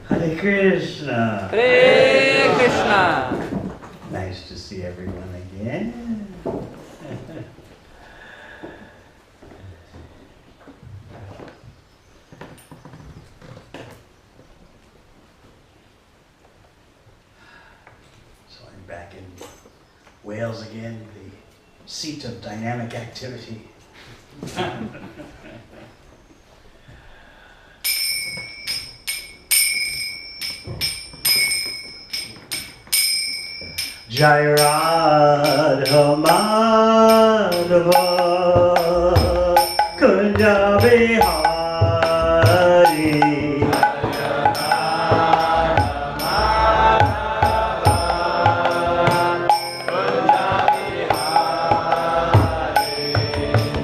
Hare Krishna. Hare Krishna. Nice to see everyone again. So I'm back in Wales again, the seat of dynamic activity. Jai Radha Madhava Kunja Bihari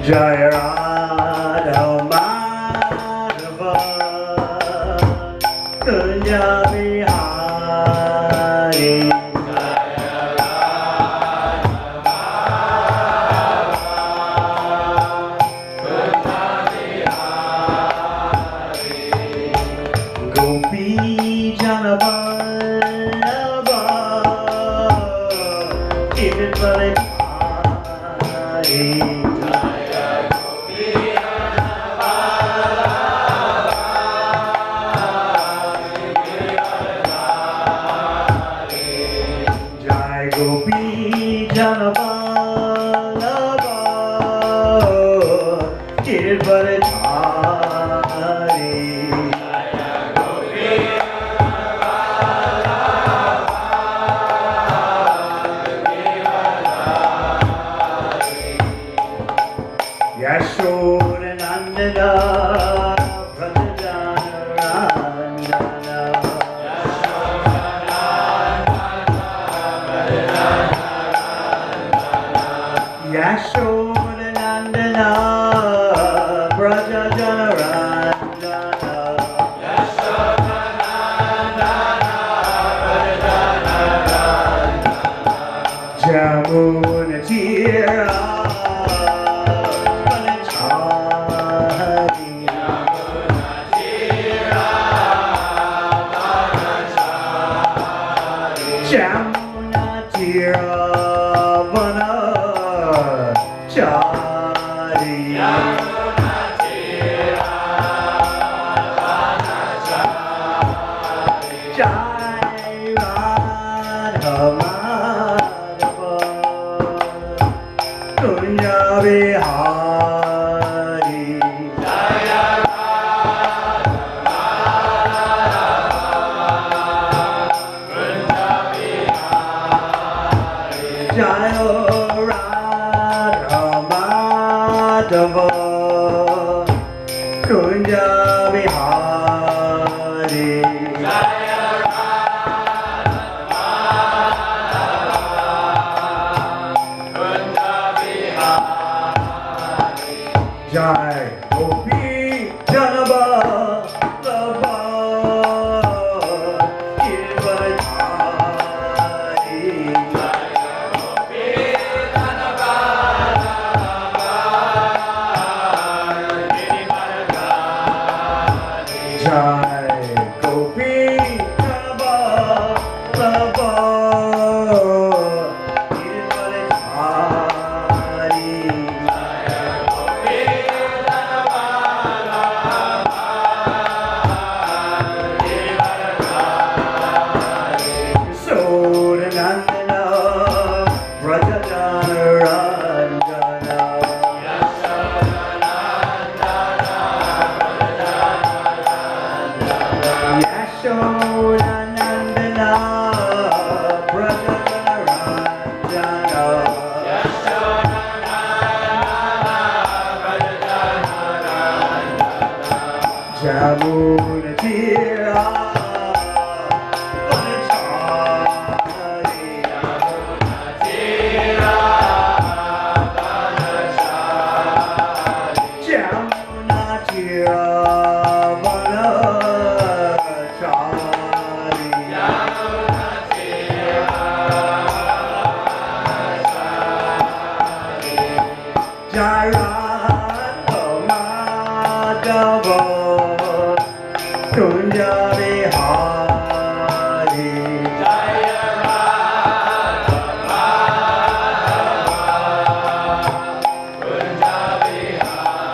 Jai Radha Madhava Kunja Bihari Jai Radha Madhava Kunja Vihari Jaya Radha Madhava Kunja Vihari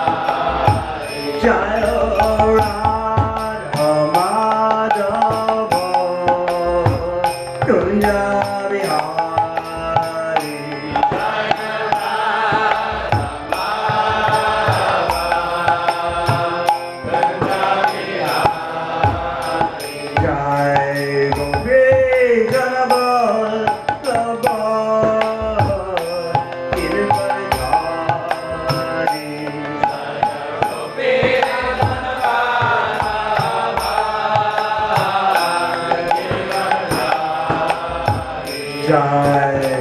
Jaya Radha Madhava Kunja Vihari Jai Gopi Janmashtami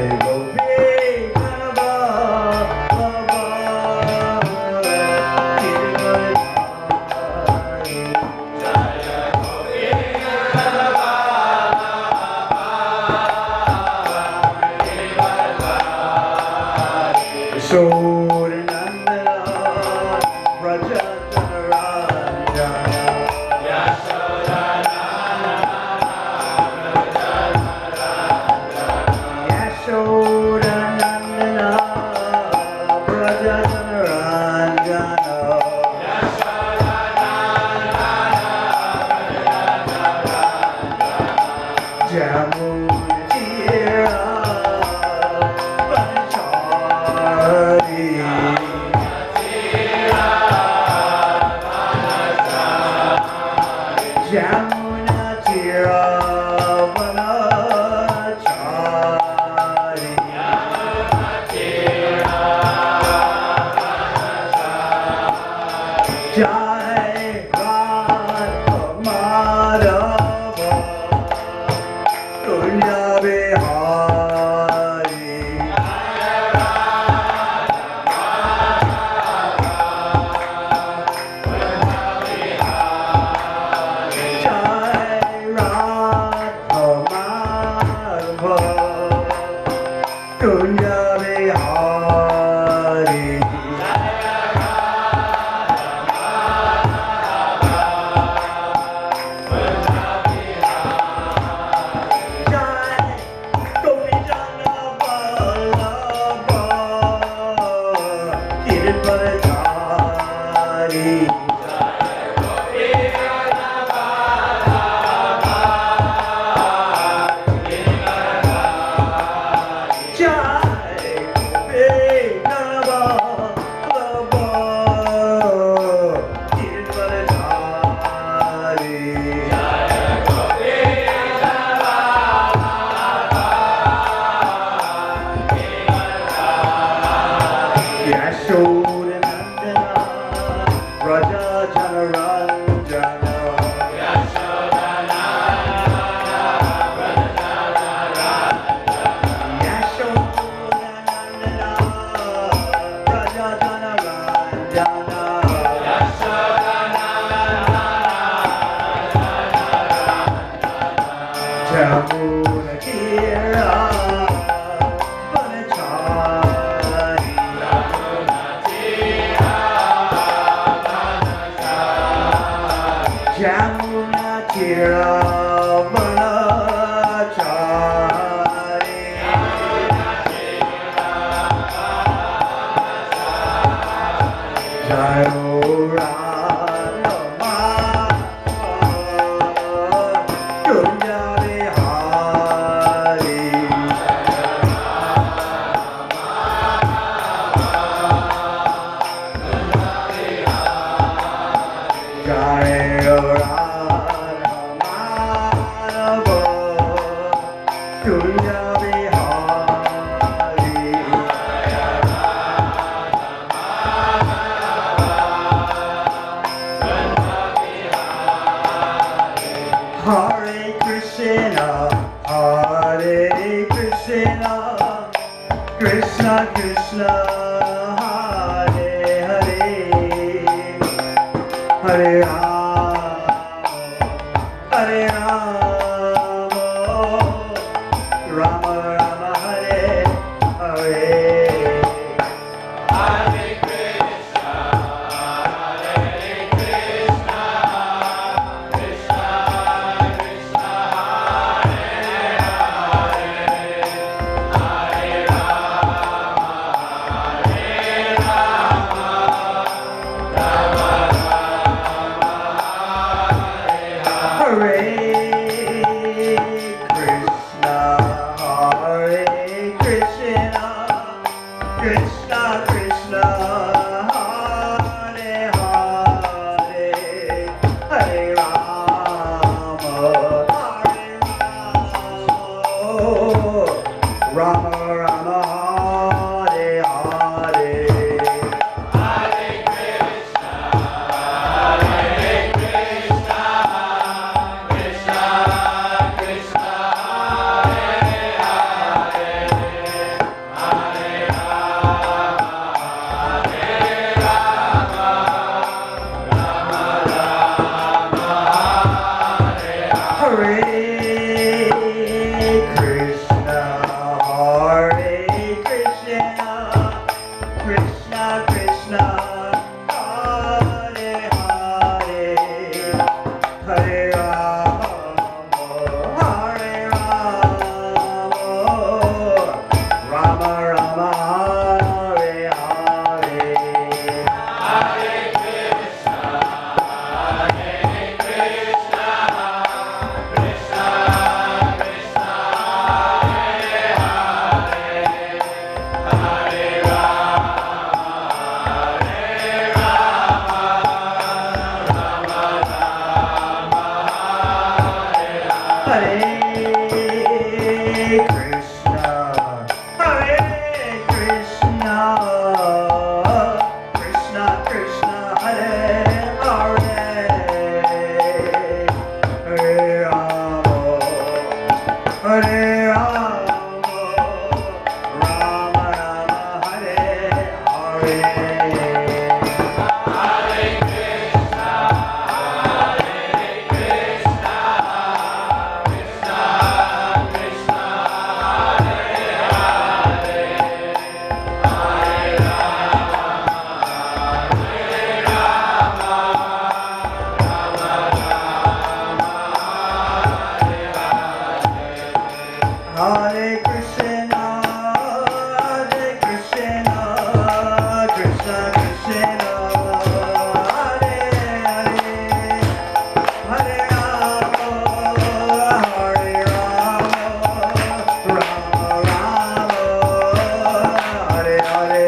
Kirpalari Jai Gopi Jai Radha Madhava Kunja Vihari Jai Radha Madhava Kunja Vihari Hare Krishna, Hare Krishna, Krishna Krishna, Hare Hare, Hare Rama, Hare Rama, Rama Rama, Hare Hare. Hare Rama Rama Hare Hare. Hare Krishna, Krishna Krishna, Hare Hare, Hare Rama, Rama Rama, Hare Krishna, Hare Krishna, Krishna Krishna, Hare Hare, Hare Rama, Hare Rama, Rama Rama, Hare Hare. Hare Krishna, Krishna Krishna, Hare Hare, Hare Hare Krishna, Hare Krishna, Krishna Krishna, Hare Hare, Hare Rama, Hare Rama, Rama Rama, Hare Hare. Hare Krishna, Hare Krishna, Krishna Krishna, Hare Hare, Hare Rama, Hare Rama, Rama Rama, Hare Hare.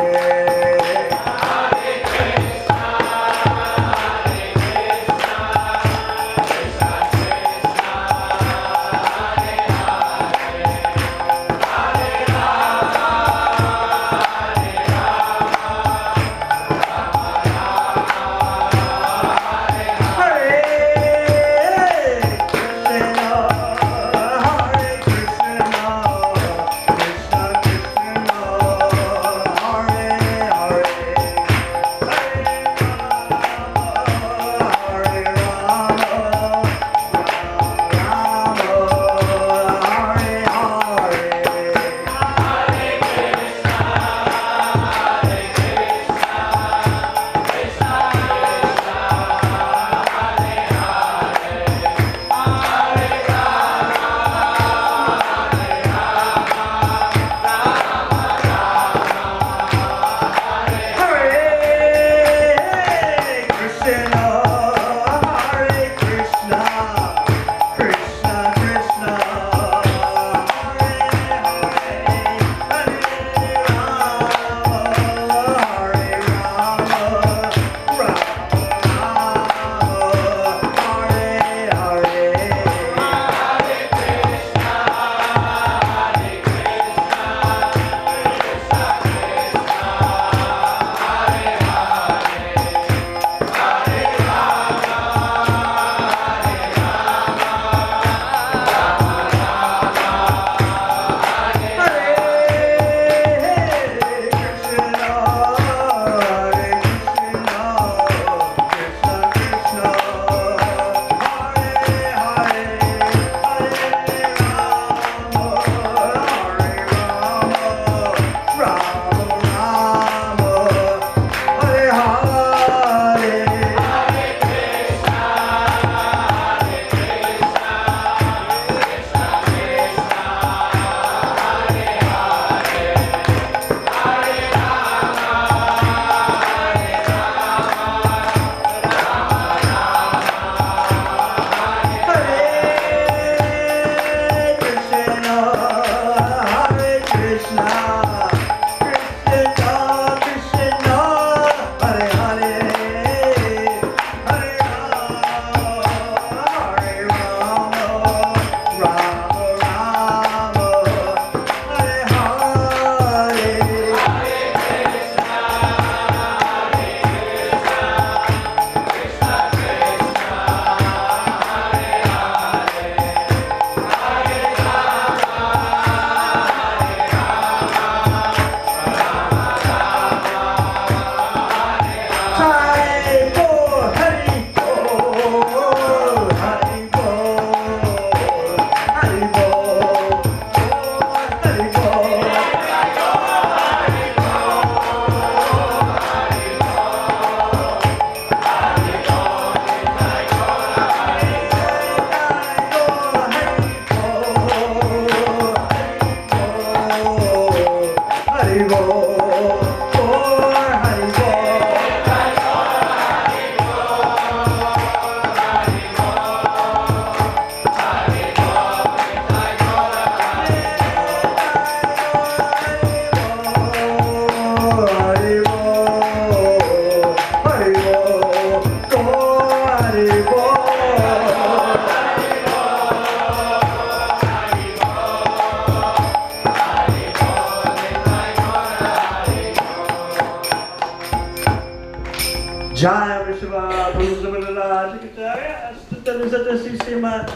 Janmashtami,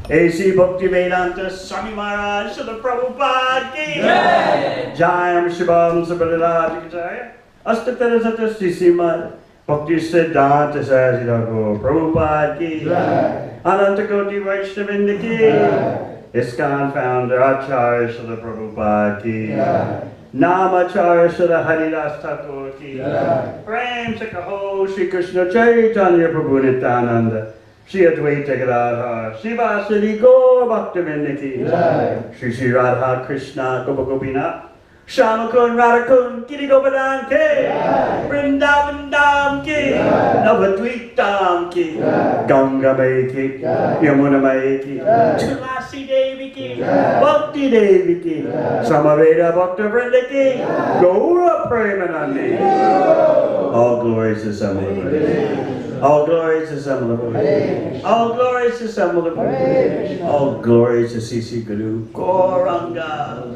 A.C. Bhaktivedanta Swami Maharaj Srila Prabhupada ki Janmashtami Sabalala Astatara Satasima Bhakti Siddhanta Sasida Prabhupada ki Ananta Koti Vaishnavinda ki ISKCON founder Acharya Srila Prabhupada ki Namacharya Srila Haridas Thakur ki Prem Sakaho Shri Krishna Chaitanya Prabhu Nityananda Shri Advaita Gadadhar Srivasadi Gaur Bhaktivinoda ki Shri Shri Radha Krishna Gopa Gopinath Shamakun Radhakun Giri Gopadan ki Vrindavan Dham ki Navadvip Dham ki Ganga Mai ki Yamuna Mai ki Tulasi Devi ki Bhakti Devi ki Samaveda Bhakta Vrinda ki Gaura Premanandi. All glories to Samaveda. All glories to Samaveda. All glories to Samaveda. All glories to C.C. Guru Gauranga.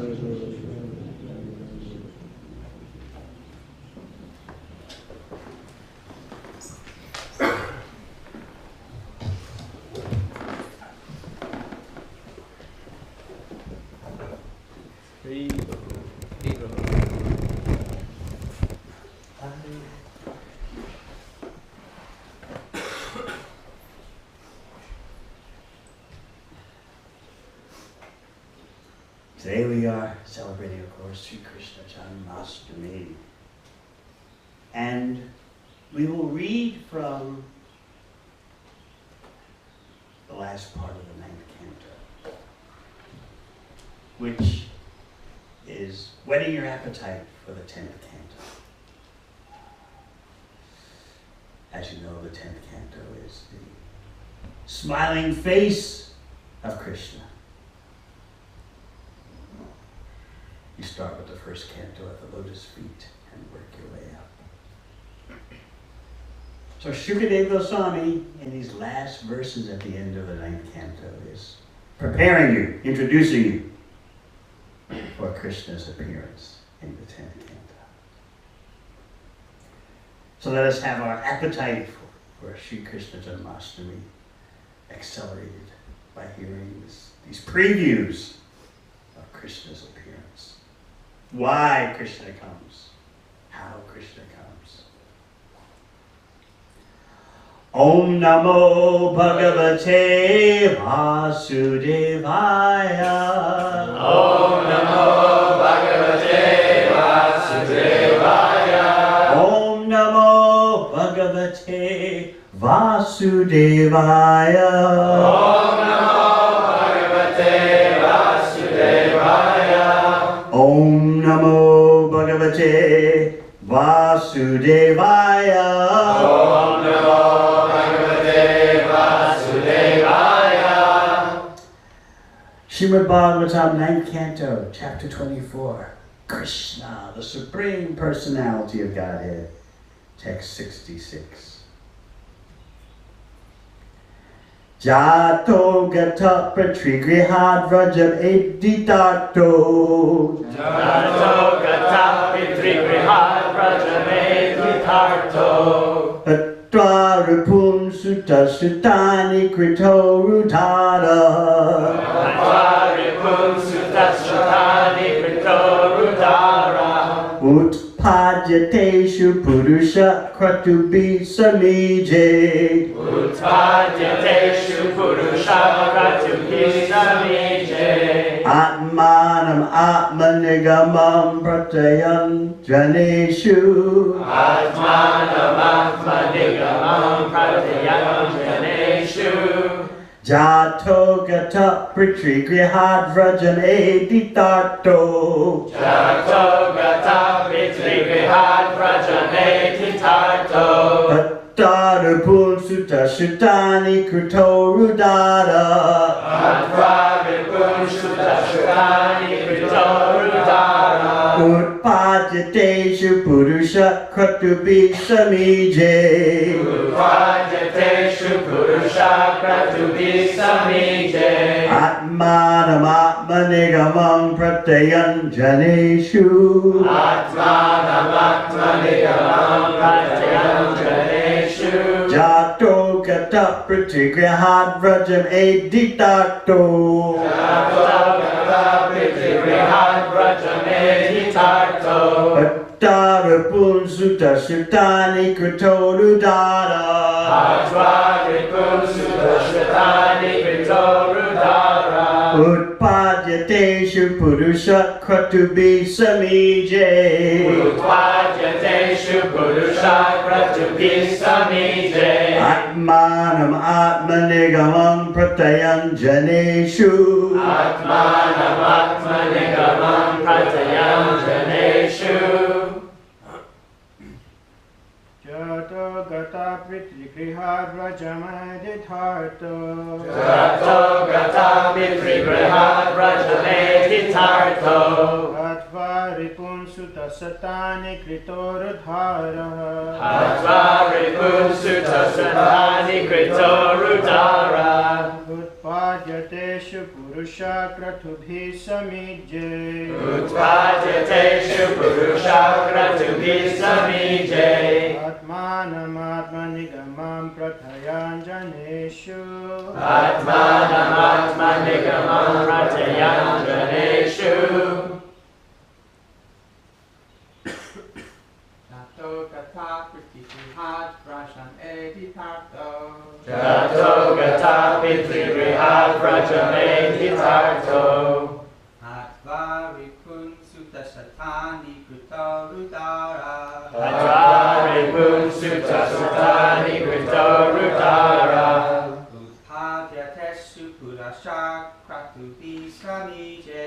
Today we are celebrating, of course, Sri Krishna Janmashtami. And we will read from the last part of the 9th canto, which is whetting your appetite for the 10th canto. As you know, the 10th canto is the smiling face of Krishna. You start with the first canto at the lotus feet and work your way up. So Devamrita Swami, in these last verses at the end of the 9th canto, is preparing you, introducing you for Krishna's appearance in the 10th canto. So let us have our appetite for Sri Krishna Janmashtami accelerated by hearing these previews of Krishna's appearance. Why Krishna comes, how Krishna comes. Om Namo Bhagavate Vasudevaya. Om Namo Bhagavate Vasudevaya. Om Namo Bhagavate Vasudevaya. Om Namo Bhagavate Vasudevaya. Om Namo Bhagavate Vasudevaya. Om Namo Bhagavate Vasudevaya. Srimad Bhagavatam 9th Canto, Chapter 24. Krishna, the Supreme Personality of Godhead. Text 66. Jato gata pratrigrihad vrajam editarto. Jato gata pitrigrihad vrajame vitarto. Atva rupum sutta suttani krito rudhara. Atva ripum sutta suttani krito rudhara. Utpadyateshu purusha kratubi samije. Utpadyateshu purusha kratubi samije. Atmanam atmanigamam pratayan janeshu. Atmanam atmanigamam pratayan janeshu. Jato gata pritrigrihad vrajam editarto. Jato gata pitrigrihad vrajame titarto. Attarapun sutta suttani krito rudara. Atvaripun sutta suttani krito rudara. Utpadyateshu purusha kratubi samije. Utpadyateshu purusha kratubi samije. Atmanam atmanigamam pratayan janeshu. Atmanam atmanigamam pratayan janeshu. Jato gata pritigrihad vrajam editarto. Jato gata pritigrihad vrajam editarto. Atvaripun sutta sutani kritorudara. Atvaripun sutta sutani kritorudara. Utpadyateshu purusha kratubi samije. Utpadyateshu purusha kratubi samije. Atmanam atmanigamam pratayanjaneshu. Atmanam atmanigamam pratayanjaneshu. Jato gata pitrigrihad vrajameditharto. Jato gata pitrigrihad vrajameditharto. Atvaripun sutta satani kritorudhara. Atvaripun sutta satani kritorudara. Utpadyateshu purusha kratubhi samije. Utpadyateshu purusha kratubhi samije. Atmanam atmanigamam pratayanjaneshu. Atmanam atmanigamam pratayanjaneshu. Jato gata pritigrihad vrajam editarto. Jato gata pitrigrihad vrajameditharto. Atvaripun sutta satani kritorudara. Atvaripun sutta satani kritorudara. Utpadyateshu purusha kratubi samije.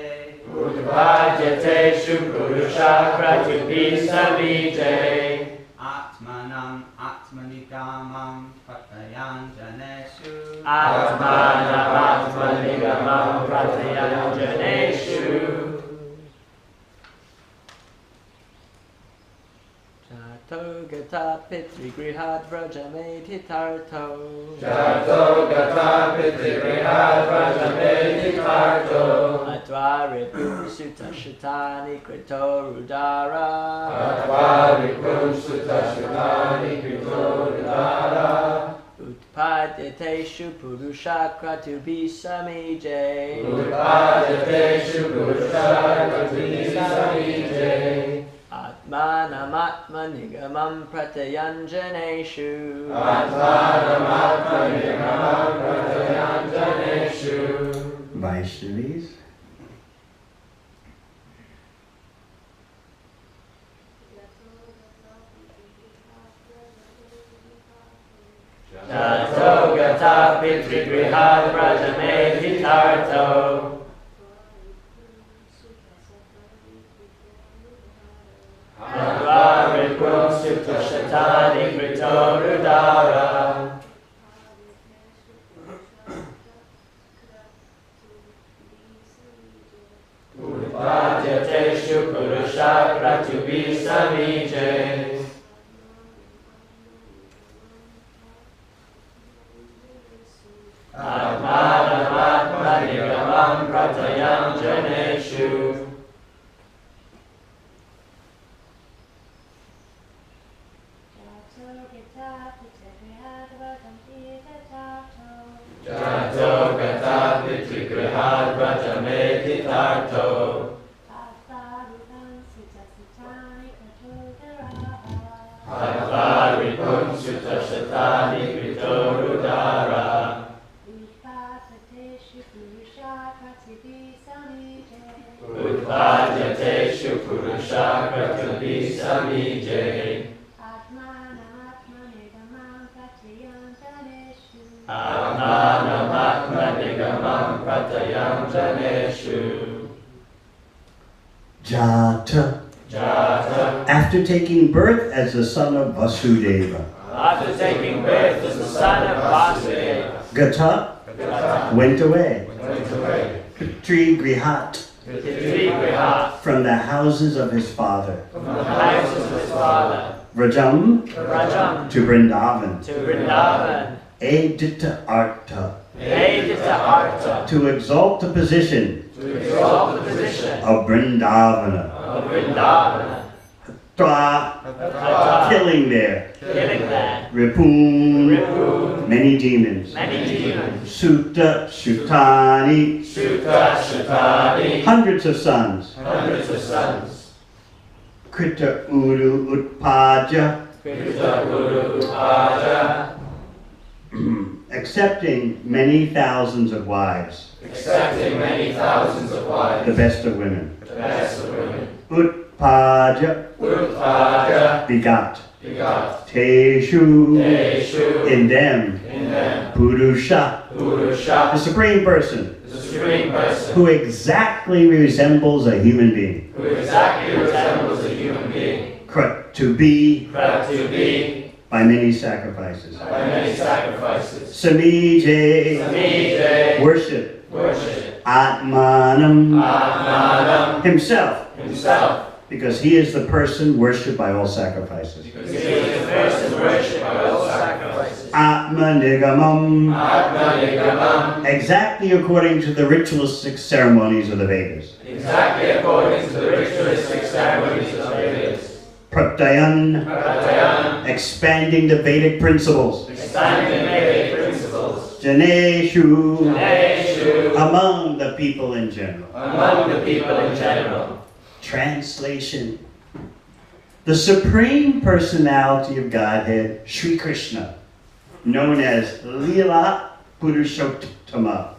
Utpadyateshu purusha kratubi samije. Atmanam atmanigamam pratayanjaneshu. Atmanam atmanigamam pratayanjaneshu. Jato gata pitrigrihad vrajameditharto. Jato gata pitrigrihad vrajameditharto. Atvaripun sutta satani kritorudara. Atvaripun sutta satani kritorudara. Utpadyateshu purusha kratubi samije. Utpadyateshu purusha kratubi samije. Atmanam atmanigamam pratayanjaneshu. Atmanam atmanigamam pratayanjaneshu. Vaishnavis. Jato gata pitrigrihad vrajameditharto. Atvaripun sutta satani kritorudara. Utpadyateshu purusha kratubi samije. Atmanam atmanigamam pratayanjaneshu. Jato gata pitrigrihad vrajameditharto. Atvaripun sutta satani kritorudara. Utpadyateshu purusha kratubi samije. Atmanam atmanigamam pratayanjaneshu. Jata. Jata. After taking birth as the son of Vasudeva. After taking birth as the son of Vasudeva. Gata Gata went away. went away. Trigrihad Pitrigrihad from the houses of his father. from the houses of his father. Vrajam Rajam to Vrindavan. to Vrindavan. Edita Artha Edita Artha to exalt the position to exalt the position of Vrindavana. of Vrindavana. Hatra, killing there. killing there. Ripun, Ripun, many demons. many demons. Sutta, Sutani, Sutta Shatani, hundreds of sons. hundreds of sons. Krita Uru Utpaja, Krita Guru Upaja, accepting many thousands of wives, accepting many thousands of the wives, best of women. the best of women. Utpaja, Utpaja, begot. begot. Teshu, Teshu, in them. in them. Purusha, the Purusha, supreme person, the supreme person, who exactly resembles a human being. who exactly resembles a human being. To be Proud to be by many sacrifices. by many sacrifices. Samije, Samije, worship. worship. Atmanam, Atmanam, himself, himself, because he is the person worshipped by all sacrifices. because he is the first in worship by all sacrifices. Atmanigamam, Atmanigamam, exactly according to the ritualistic ceremonies of the Vedas. exactly according to the ritualistic ceremonies of the Vedas. Pratayan, Pratayan, expanding the Vedic principles. expanding Vedic principles. Janeshu, Neshu, among the people in general. among the people in general. Translation. The Supreme Personality of Godhead, Sri Krishna, known as Lila Purushottama,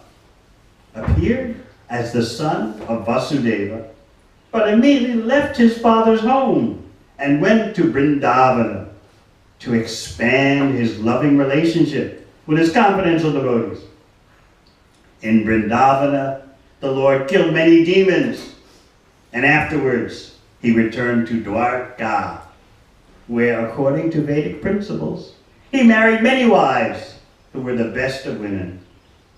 appeared as the son of Vasudeva, but immediately left his father's home and went to Vrindavana to expand his loving relationship with his confidential devotees. In Vrindavana, the Lord killed many demons, and afterwards he returned to Dwarka, where, according to Vedic principles, he married many wives who were the best of women,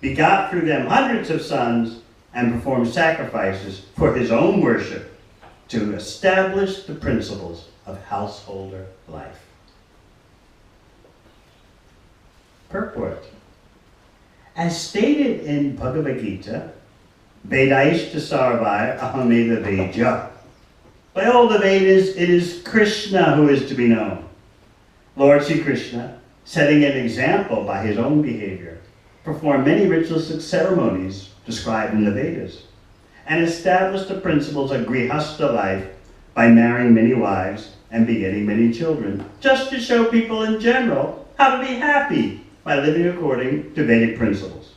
begot through them hundreds of sons, and performed sacrifices for his own worship to establish the principles of householder life. Purport. As stated in Bhagavad Gita, Vedaishta Sarvaya Ahameda Veja. By all the Vedas, it is Krishna who is to be known. Lord Sri Krishna, setting an example by his own behavior, performed many ritualistic ceremonies described in the Vedas, and established the principles of grihastha life by marrying many wives and begetting many children, just to show people in general how to be happy by living according to Vedic principles.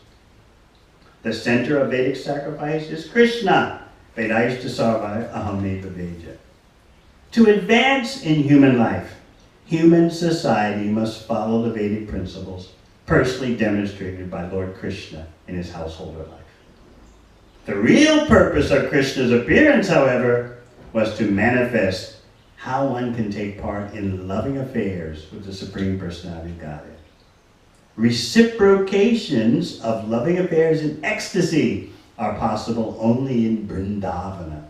The center of Vedic sacrifice is Krishna, Vedaishta Sarvaya Ahameva Veja. To advance in human life, human society must follow the Vedic principles personally demonstrated by Lord Krishna in his householder life. The real purpose of Krishna's appearance, however, was to manifest how one can take part in loving affairs with the Supreme Personality of Godhead. Reciprocations of loving affairs in ecstasy are possible only in Vrindavana.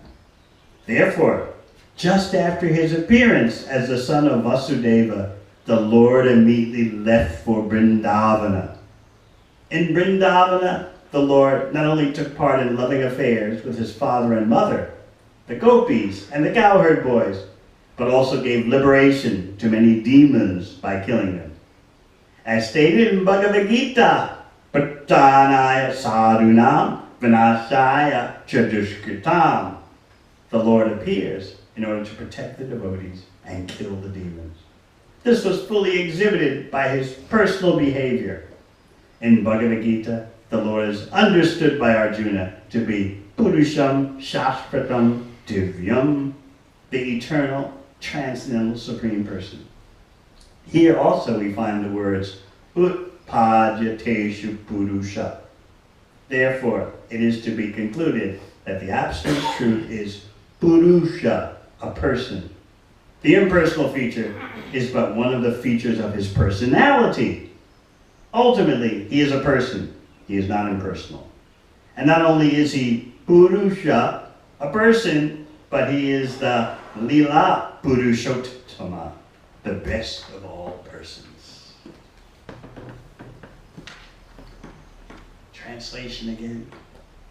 Therefore, just after his appearance as the son of Vasudeva, the Lord immediately left for Vrindavana. In Vrindavana, the Lord not only took part in loving affairs with his father and mother, the gopis and the cowherd boys, but also gave liberation to many demons by killing them. As stated in Bhagavad Gita, Prattanaya sadhunam vinashaya chadushkritam, the Lord appears in order to protect the devotees and kill the demons. This was fully exhibited by his personal behavior. In Bhagavad Gita, the Lord is understood by Arjuna to be Purusham Shashpratam Divyam, the eternal, transcendental Supreme Person. Here also we find the words Utpajateshu Purusha. Therefore, it is to be concluded that the absolute truth is Purusha, a person. The impersonal feature is but one of the features of his personality. Ultimately, he is a person. He is not impersonal. And not only is he Purusha, a person, but he is the Lila Purushottama, the best of all persons. Translation again.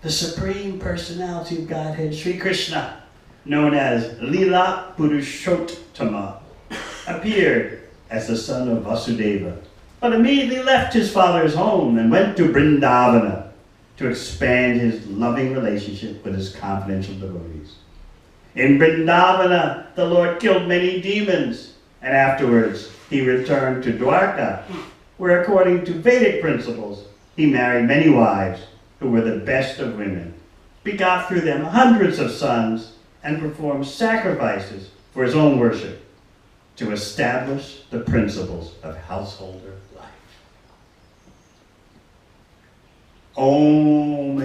The Supreme Personality of Godhead, Sri Krishna, known as Lila Purushottama, appeared as the son of Vasudeva, but immediately left his father's home and went to Vrindavana to expand his loving relationship with his confidential devotees. In Vrindavana, the Lord killed many demons, and afterwards he returned to Dwarka, where according to Vedic principles, he married many wives who were the best of women, begot through them hundreds of sons, and performed sacrifices for his own worship to establish the principles of householder life. Om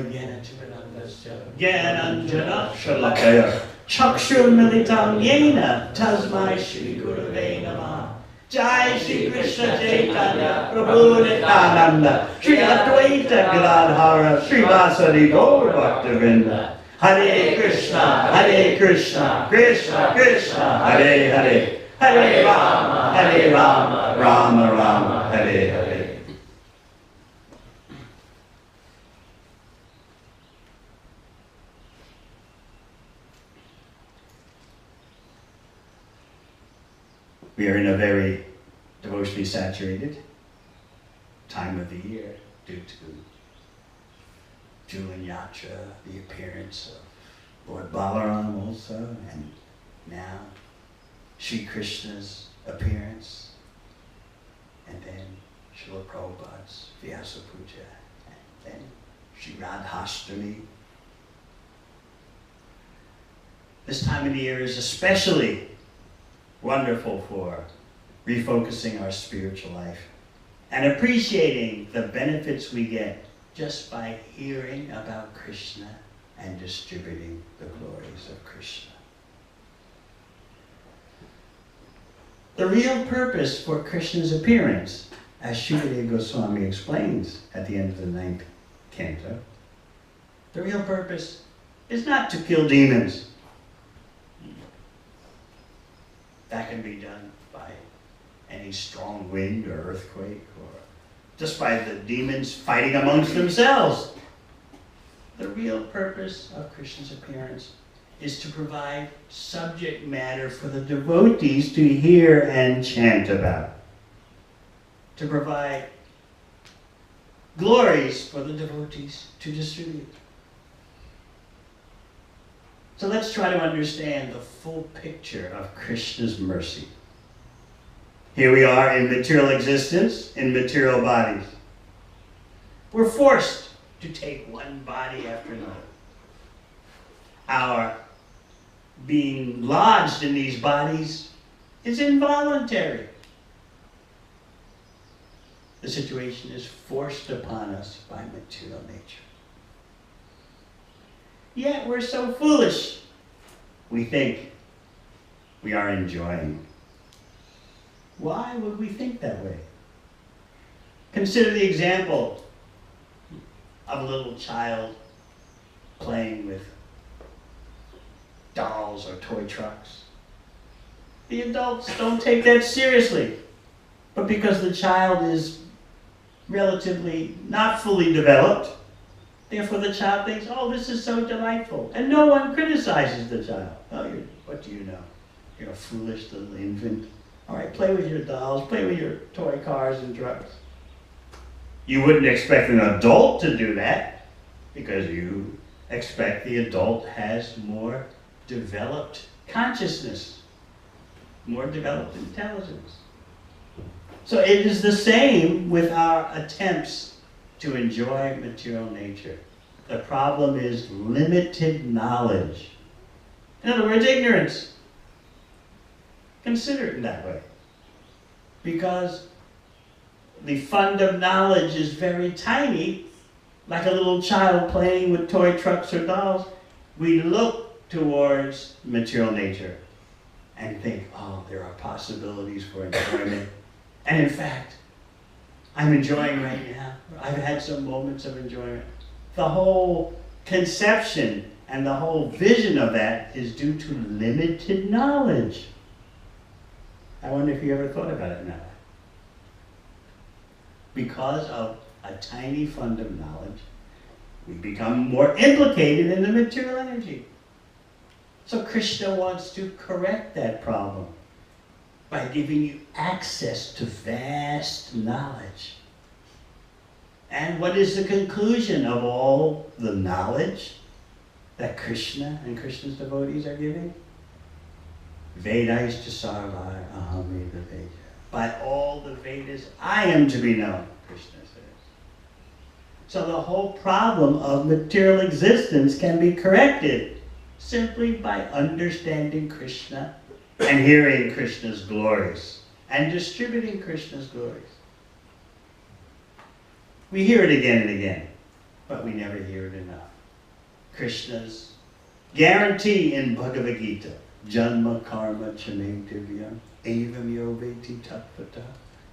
Gyananjana Shalakaya Chakshur Militam Yena Tasmai Shri Gurave Namah. Jai Shri Krishna Chaitanya Prabhu Nityananda Shri Advaita Gadadhara Shri Vasari Gaur Bhaktivinoda. Hare Krishna, Krishna Krishna, Hare Hare, Hare Rama, Rama Rama, Hare Hare. We are in a very devotionally saturated time of the year due to Julian Yatra, the appearance of Lord Balaram also, and now Sri Krishna's appearance, and then Srila Prabhupada's Vyasa Puja, and then Sri Radhashtami. This time of the year is especially wonderful for refocusing our spiritual life and appreciating the benefits we get just by hearing about Krishna and distributing the glories of Krishna. The real purpose for Krishna's appearance, as Shukadeva Goswami explains at the end of the 9th canto, the real purpose is not to kill demons. That can be done by any strong wind or earthquake, or just by the demons fighting amongst themselves. The real purpose of Krishna's appearance is to provide subject matter for the devotees to hear and chant about. To provide glories for the devotees to distribute. So let's try to understand the full picture of Krishna's mercy. Here we are in material existence, in material bodies. We're forced to take one body after another. Our being lodged in these bodies is involuntary. The situation is forced upon us by material nature. Yet we're so foolish. We think we are enjoying. Why would we think that way? Consider the example of a little child playing with dolls or toy trucks. The adults don't take that seriously, but because the child is relatively not fully developed, therefore the child thinks, oh, this is so delightful. And no one criticizes the child. Oh, what do you know? You're a foolish little infant. All right, play with your dolls, play with your toy cars and trucks. You wouldn't expect an adult to do that because you expect the adult has more developed consciousness, more developed intelligence. So it is the same with our attempts to enjoy material nature. The problem is limited knowledge. In other words, ignorance. Consider it in that way. Because the fund of knowledge is very tiny, like a little child playing with toy trucks or dolls. We look towards material nature and think, oh, there are possibilities for enjoyment. And in fact, I'm enjoying right now. I've had some moments of enjoyment. The whole conception and the whole vision of that is due to limited knowledge. I wonder if you ever thought about it now. Because of a tiny fund of knowledge, we become more implicated in the material energy. So Krishna wants to correct that problem by giving you access to vast knowledge. And what is the conclusion of all the knowledge that Krishna and Krishna's devotees are giving? Vedaishta sarvar aham veda veda. By all the Vedas, I am to be known, Krishna says. So the whole problem of material existence can be corrected simply by understanding Krishna and hearing Krishna's glories and distributing Krishna's glories. We hear it again and again, but we never hear it enough. Krishna's guarantee in Bhagavad Gita, Janma karma chame divyam evam yo veti tatvata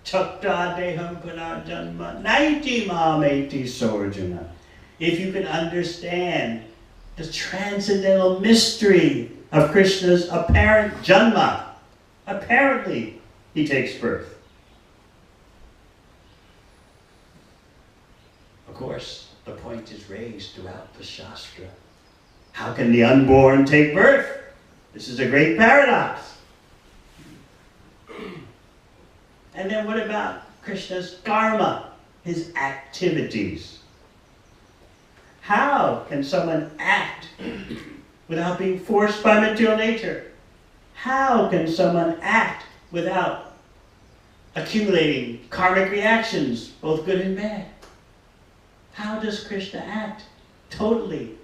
chakta deham punar janma naiti mameti sorjana. If you can understand the transcendental mystery of Krishna's apparent janma, apparently he takes birth. Of course, the point is raised throughout the Shastra. How can the unborn take birth? This is a great paradox. And then what about Krishna's karma, his activities? How can someone act without being forced by material nature? How can someone act without accumulating karmic reactions, both good and bad? How does Krishna act totally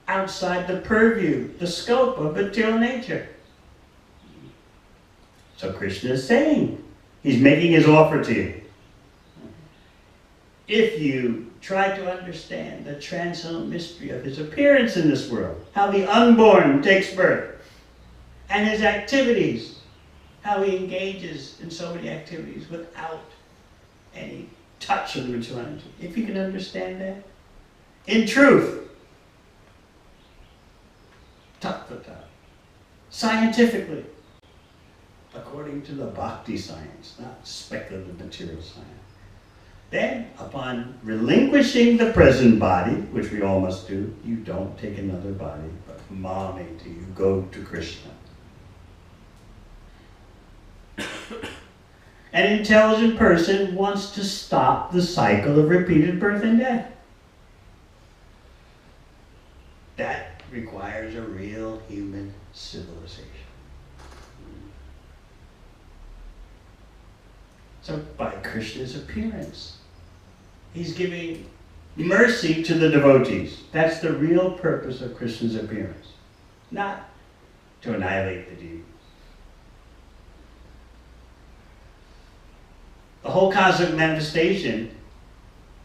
outside the purview, the scope of material nature? So Krishna is saying, he's making his offer to you. If you try to understand the transcendental mystery of his appearance in this world, how the unborn takes birth, and his activities, how he engages in so many activities without any touch of the material energy. If you can understand that, in truth, tattvata, scientifically, according to the bhakti science, not speculative material science, then upon relinquishing the present body, which we all must do, you don't take another body, but mameti, you go to Krishna. An intelligent person wants to stop the cycle of repeated birth and death. That requires a real human civilization. So by Krishna's appearance, he's giving mercy to the devotees. That's the real purpose of Krishna's appearance, not to annihilate the deities. The whole cosmic manifestation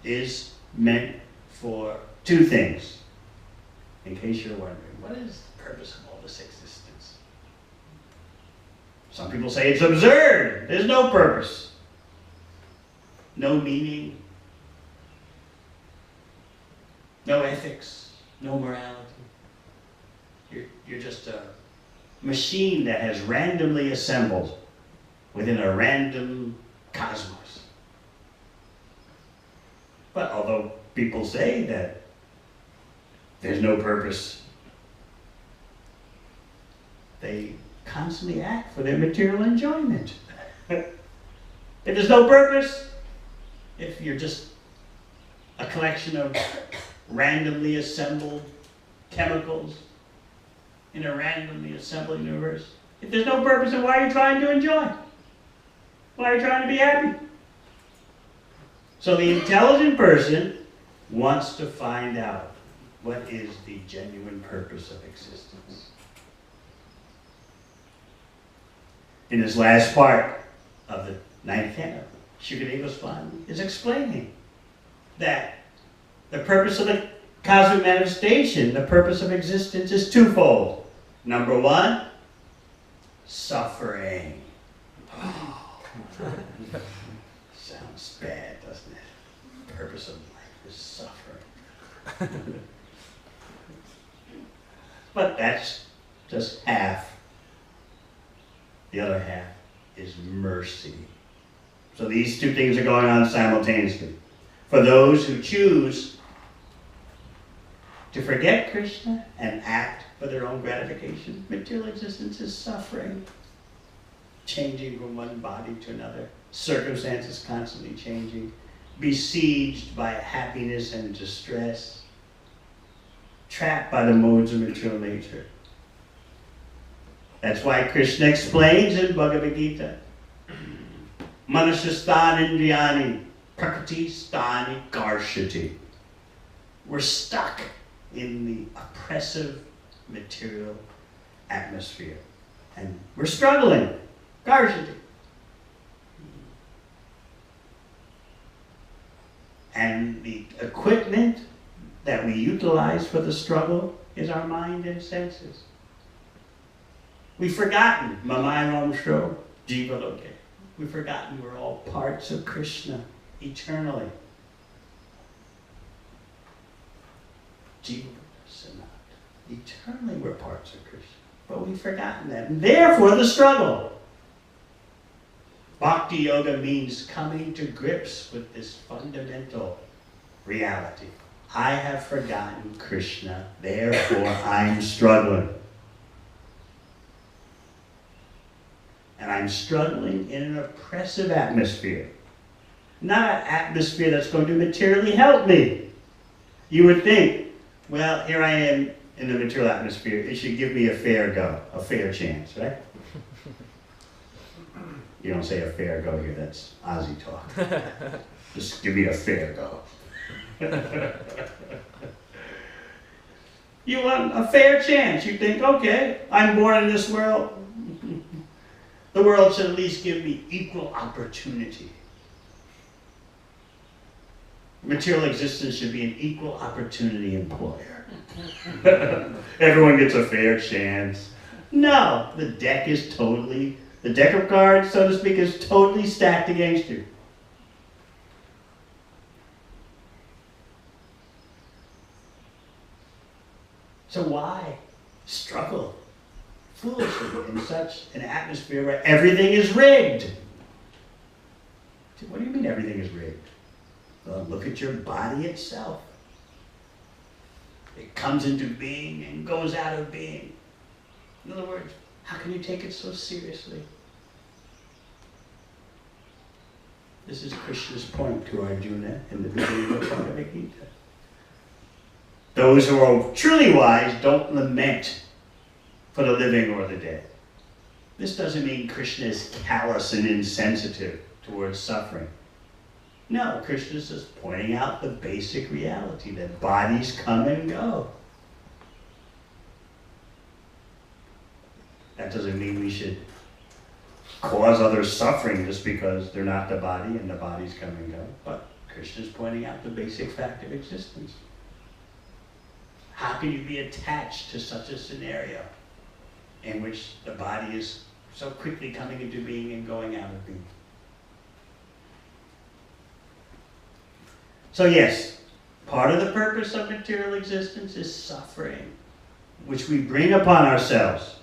is meant for two things. In case you're wondering, what is the purpose of all this existence? Some people say it's absurd. There's no purpose, no meaning, no ethics, no morality. You're just a machine that has randomly assembled within a random cosmos. But although people say that there's no purpose, they constantly act for their material enjoyment. If there's no purpose, if you're just a collection of randomly assembled chemicals in a randomly assembled universe, if there's no purpose, then why are you trying to enjoy? Why are you trying to be happy? So the intelligent person wants to find out what is the genuine purpose of existence. In this last part of the 9th canto, Shukadeva Swami is explaining that the purpose of the cosmic manifestation, the purpose of existence is twofold. Number one, suffering. Sounds bad, doesn't it? The purpose of life is suffering. But that's just half. The other half is mercy. So these two things are going on simultaneously. For those who choose to forget Krishna and act for their own gratification. Material existence is suffering, changing from one body to another, circumstances constantly changing, besieged by happiness and distress, trapped by the modes of material nature. That's why Krishna explains in Bhagavad Gita, Manashasthani Indriyani Prakriti Sthani Karshati. We're stuck in the oppressive material atmosphere. And we're struggling. Karshati. And the equipment that we utilize for the struggle is our mind and senses. We've forgotten Mamayam Shro Jiva Loke. We've forgotten we're all parts of Krishna eternally. Jiva Sanat. Eternally we're parts of Krishna. But we've forgotten that. And therefore the struggle. Bhakti Yoga means coming to grips with this fundamental reality. I have forgotten Krishna, therefore I'm struggling. And I'm struggling in an oppressive atmosphere. Not an atmosphere that's going to materially help me. You would think, well, here I am in the material atmosphere. It should give me a fair go, a fair chance, right? You don't say a fair go here, that's Aussie talk. Just give me a fair go. You want a fair chance. You think, okay, I'm born in this world. The world should at least give me equal opportunity. Material existence should be an equal opportunity employer. Everyone gets a fair chance. No, the deck of cards, so to speak, is totally stacked against you. So why struggle foolishly in such an atmosphere where everything is rigged? What do you mean everything is rigged? Well, look at your body itself. It comes into being and goes out of being. In other words, how can you take it so seriously? This is Krishna's point to Arjuna in the beginning of Bhagavad Gita. Those who are truly wise don't lament for the living or the dead. This doesn't mean Krishna is callous and insensitive towards suffering. No, Krishna is just pointing out the basic reality that bodies come and go. That doesn't mean we should cause others suffering just because they're not the body and the bodies come and go. But Krishna is pointing out the basic fact of existence. How can you be attached to such a scenario in which the body is so quickly coming into being and going out of being? So yes, part of the purpose of material existence is suffering, which we bring upon ourselves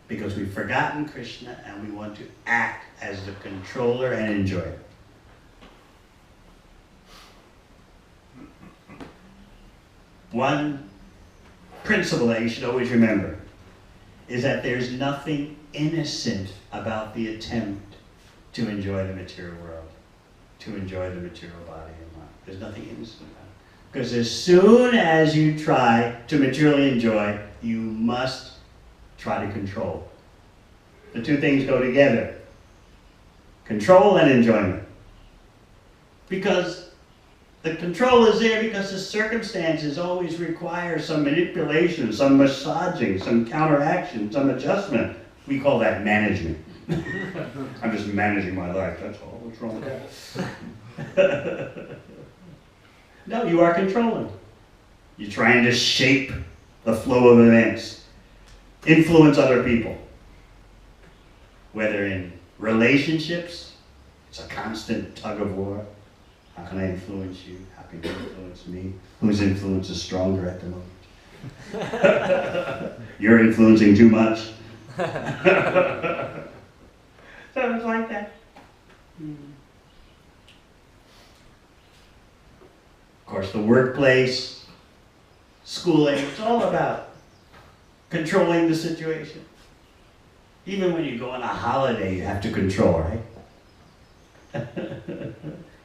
because we've forgotten Krishna and we want to act as the controller and enjoyer. One principle that you should always remember is that there's nothing innocent about the attempt to enjoy the material world, to enjoy the material body and mind. There's nothing innocent about it. Because as soon as you try to materially enjoy, you must try to control. The two things go together. Control and enjoyment. Because the control is there because the circumstances always require some manipulation, some massaging, some counteraction, some adjustment. We call that management. I'm just managing my life, that's all. What's wrong with that? No, you are controlling. You're trying to shape the flow of events, influence other people. Whether in relationships, it's a constant tug of war. How can I influence you? How can you influence me? Whose influence is stronger at the moment? You're influencing too much. So it's like that. Of course, the workplace, schooling. It's all about controlling the situation. Even when you go on a holiday, you have to control, right? You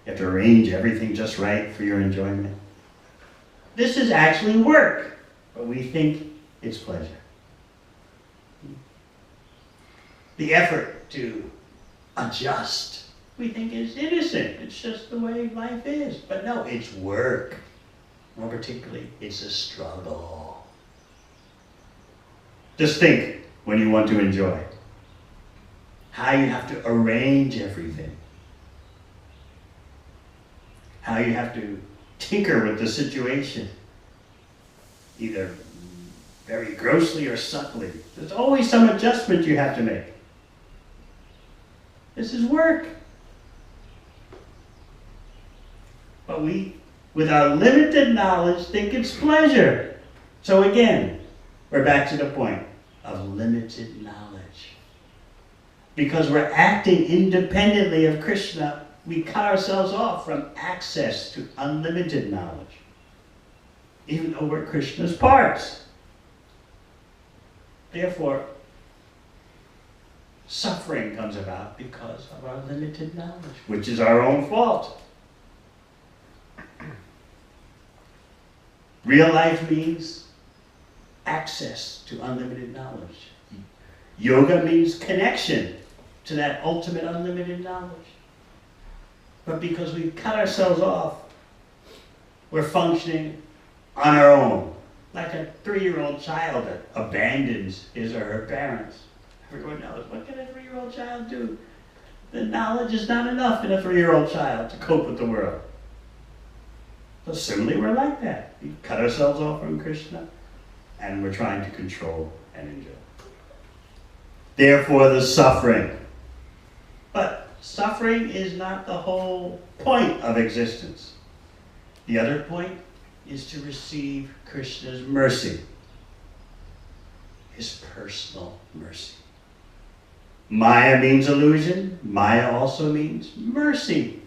have to arrange everything just right for your enjoyment. This is actually work, but we think it's pleasure. The effort to adjust, we think is innocent. It's just the way life is. But no, it's work. More particularly, it's a struggle. Just think when you want to enjoy how you have to arrange everything. How you have to tinker with the situation, either very grossly or subtly. There's always some adjustment you have to make. This is work. But we, with our limited knowledge, think it's pleasure. So again, we're back to the point of limited knowledge. Because we're acting independently of Krishna, we cut ourselves off from access to unlimited knowledge, even though we're Krishna's parts. Therefore, suffering comes about because of our limited knowledge, which is our own fault. Real life means access to unlimited knowledge. Yoga means connection to that ultimate unlimited knowledge. But because we've cut ourselves off, we're functioning on our own. Like a 3-year-old child that abandons his or her parents. Everyone knows, what can a 3-year-old child do? The knowledge is not enough in a 3-year-old child to cope with the world. So similarly, we're like that. We cut ourselves off from Krishna, and we're trying to control and enjoy. Therefore, the suffering. But suffering is not the whole point of existence. The other point is to receive Krishna's mercy, his personal mercy. Maya means illusion. Maya also means mercy.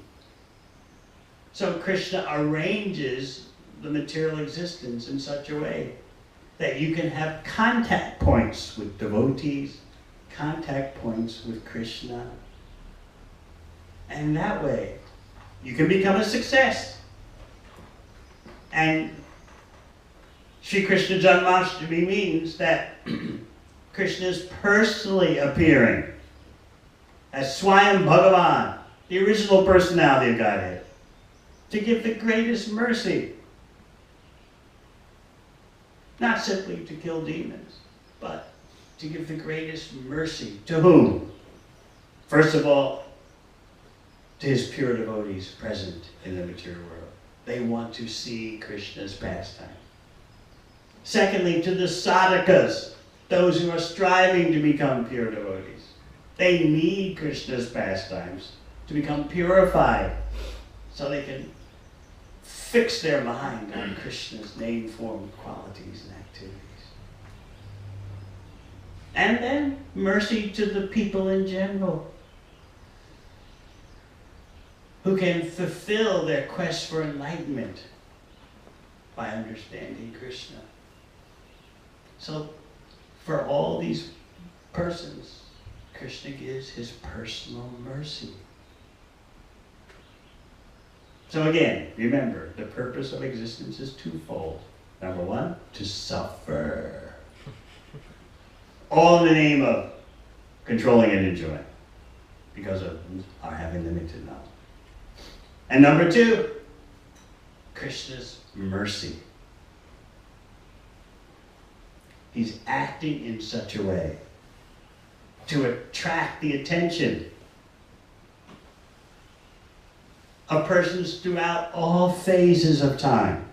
So Krishna arranges the material existence in such a way that you can have contact points with devotees, contact points with Krishna. And that way, you can become a success. And Sri Krishna Janmashtami means that Krishna is personally appearing as Swayam Bhagavan, the original personality of Godhead, to give the greatest mercy. Not simply to kill demons, but to give the greatest mercy. To whom? First of all, to his pure devotees present in the material world. They want to see Krishna's pastime. Secondly, to the sadhakas, those who are striving to become pure devotees. They need Krishna's pastimes to become purified so they can fix their mind on Krishna's name, form, qualities, and activities. And then mercy to the people in general, who can fulfill their quest for enlightenment by understanding Krishna. So, for all these persons, Krishna gives his personal mercy. So again, remember, the purpose of existence is twofold. Number one, to suffer. All in the name of controlling and enjoying, because of our having limited knowledge. And number two, Krishna's mercy. He's acting in such a way to attract the attention of persons throughout all phases of time.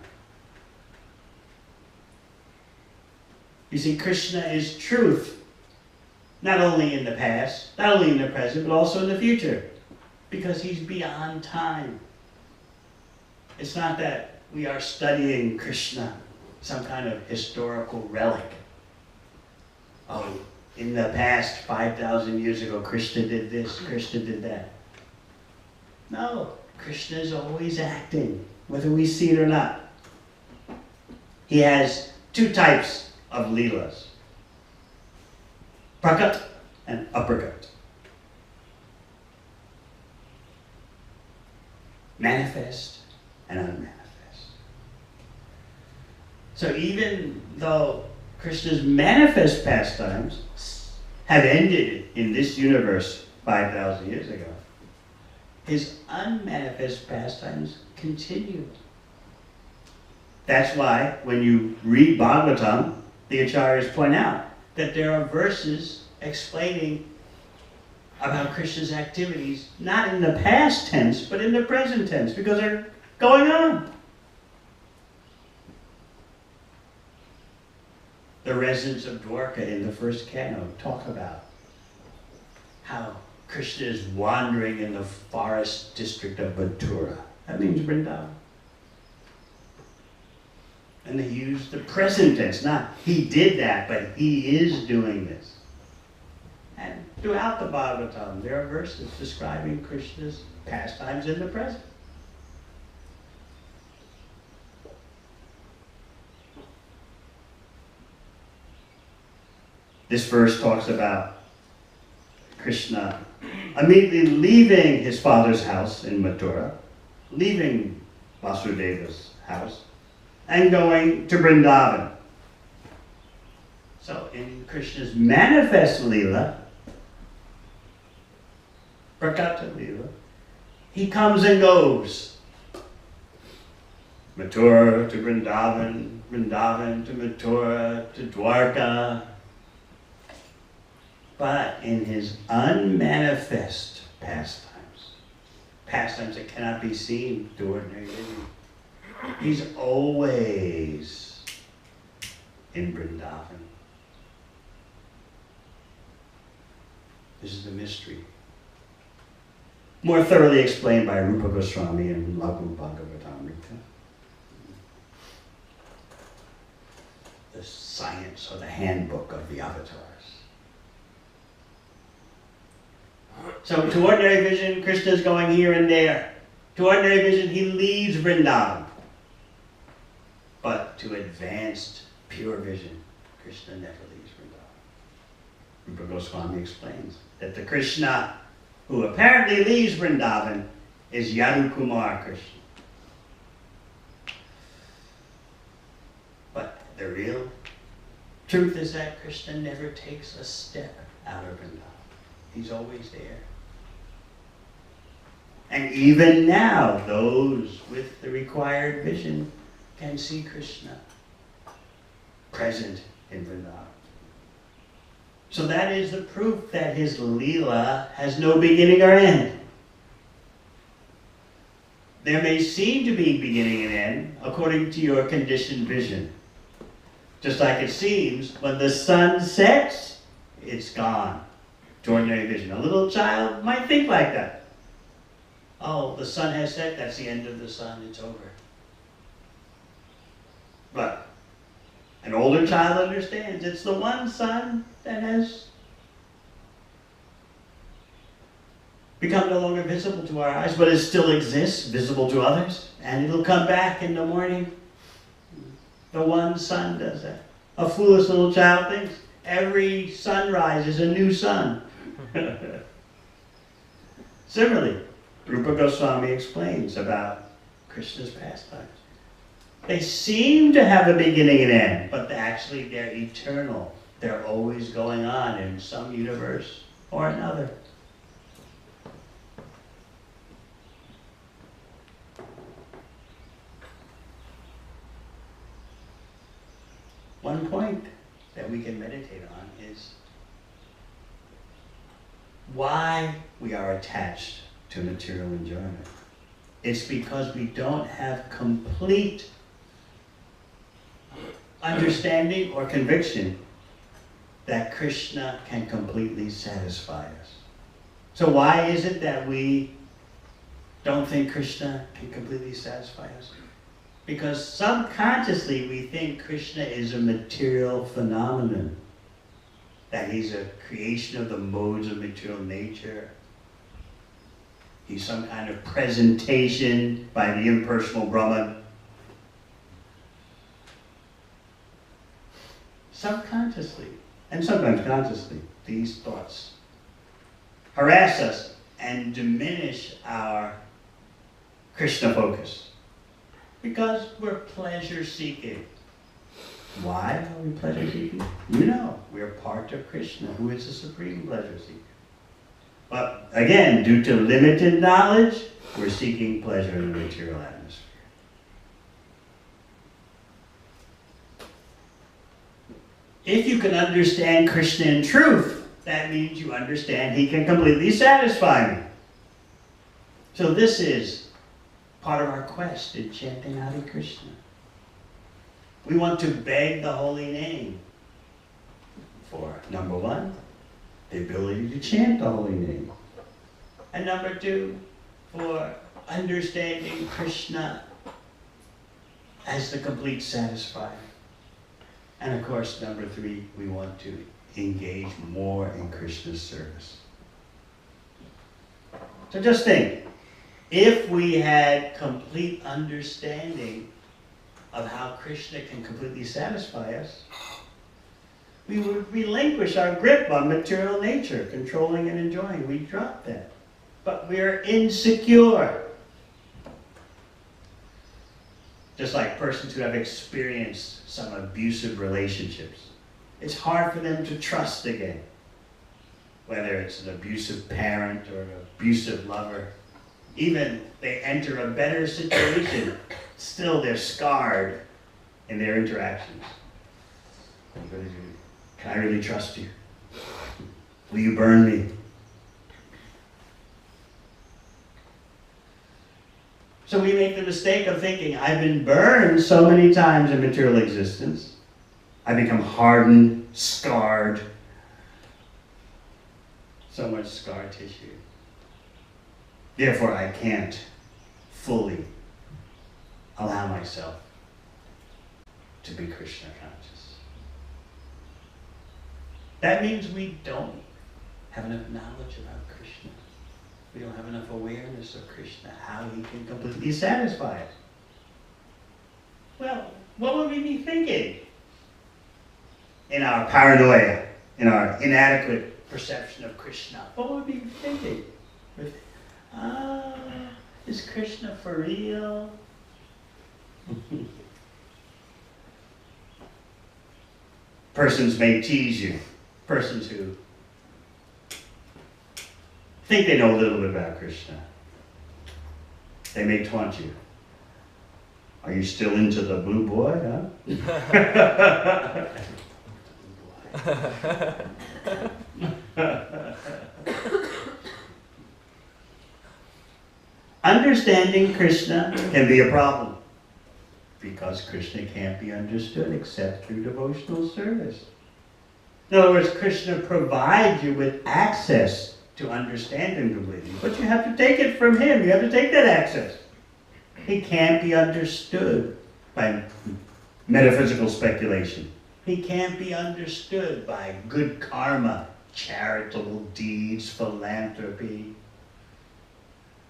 You see, Krishna is truth, not only in the past, not only in the present, but also in the future, because he's beyond time. It's not that we are studying Krishna, some kind of historical relic. Oh, in the past, 5,000 years ago, Krishna did this, Krishna did that. No, Krishna is always acting, whether we see it or not. he has two types of leelas. Prakat and aprakat. Manifest and unmanifest. So even though Krishna's manifest pastimes have ended in this universe 5,000 years ago, his unmanifest pastimes continue. That's why when you read Bhagavatam, the Acharyas point out that there are verses explaining about Krishna's activities, not in the past tense, but in the present tense, because they're going on. The residents of Dwarka in the first canto talk about how Krishna is wandering in the forest district of Mathura. That means Vrindavan. And they use the present tense, not he did that, but he is doing this. And throughout the Bhagavatam, there are verses describing Krishna's pastimes in the present. This verse talks about Krishna immediately leaving his father's house in Mathura, leaving Vasudeva's house, and going to Vrindavan. So in Krishna's manifest Leela, Prakata Leela, he comes and goes. Mathura to Vrindavan, Vrindavan to Mathura to Dwarka. But in his unmanifest pastimes, pastimes that cannot be seen to ordinary vision, he's always in Vrindavan. This is the mystery. More thoroughly explained by Rupa Goswami in Laghu Bhagavatamrita. The science or the handbook of the avatars. So to ordinary vision, Krishna is going here and there. To ordinary vision, he leaves Vrindavan. But to advanced pure vision, Krishna never leaves Vrindavan. Rupa Goswami explains that the Krishna who apparently leaves Vrindavan is Yadukumar Krishna. But the real truth is that Krishna never takes a step out of Vrindavan. He's always there. And even now, those with the required vision can see Krishna present in Vrindavan. So that is the proof that his Leela has no beginning or end. There may seem to be beginning and end according to your conditioned vision. Just like it seems when the sun sets, it's gone. To ordinary vision. A little child might think like that. Oh, the sun has set, that's the end of the sun, it's over. But an older child understands it's the one sun that has become no longer visible to our eyes, but it still exists, visible to others, and it'll come back in the morning. The one sun does that. A foolish little child thinks every sunrise is a new sun. Similarly, Rupa Goswami explains about Krishna's pastimes. They seem to have a beginning and end, but actually they're eternal. They're always going on in some universe or another. One point that we can meditate on is why we are attached to material enjoyment. It's because we don't have complete understanding or conviction that Krishna can completely satisfy us. So why is it that we don't think Krishna can completely satisfy us? Because subconsciously we think Krishna is a material phenomenon, that he's a creation of the modes of material nature. He's some kind of presentation by the impersonal Brahman. subconsciously, and sometimes consciously, these thoughts harass us and diminish our Krishna focus. Because we're pleasure seeking. Why are we pleasure seeking? You know, we're part of Krishna, who is the supreme pleasure seeker. But again, due to limited knowledge, we're seeking pleasure in the material atmosphere. If you can understand Krishna in truth, that means you understand he can completely satisfy me. So this is part of our quest in chanting Hare Krishna. We want to beg the holy name for, number one, the ability to chant the holy name. And number two, for understanding Krishna as the complete satisfier. And of course, number three, we want to engage more in Krishna's service. So just think, if we had complete understanding of how Krishna can completely satisfy us, we would relinquish our grip on material nature, controlling and enjoying. We drop that. But we're insecure. Just like persons who have experienced some abusive relationships. It's hard for them to trust again. Whether it's an abusive parent or an abusive lover. Even they enter a better situation, still they're scarred in their interactions. Can I really trust you? Will you burn me? So we make the mistake of thinking, I've been burned so many times in material existence. I become hardened, scarred. So much scar tissue. Therefore, I can't fully allow myself to be Krishna conscious. That means we don't have enough knowledge about Krishna. We don't have enough awareness of Krishna, how he can completely satisfy it. Well, what would we be thinking? In our paranoia, in our inadequate perception of Krishna, what would we be thinking? Is Krishna for real? Persons may tease you. Persons who think they know a little bit about Krishna. They may taunt you. Are you still into the blue boy, huh? Understanding Krishna can be a problem because Krishna can't be understood except through devotional service. In other words, Krishna provides you with access to understand him completely, but you have to take it from him. You have to take that access. He can't be understood by metaphysical speculation. He can't be understood by good karma, charitable deeds, philanthropy.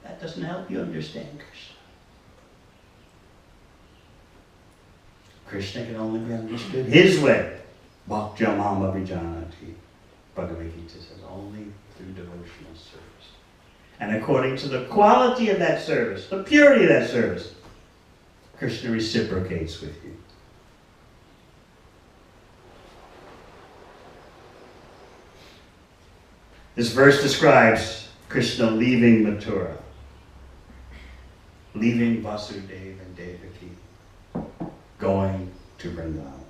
That doesn't help you understand Krishna. Krishna can only be understood his way. Bhaktyamam abhijanati. Bhagavad Gita says only through devotional service. And according to the quality of that service, the purity of that service, Krishna reciprocates with you. This verse describes Krishna leaving Mathura, leaving Vasudeva and Devaki, going to Vrindavan.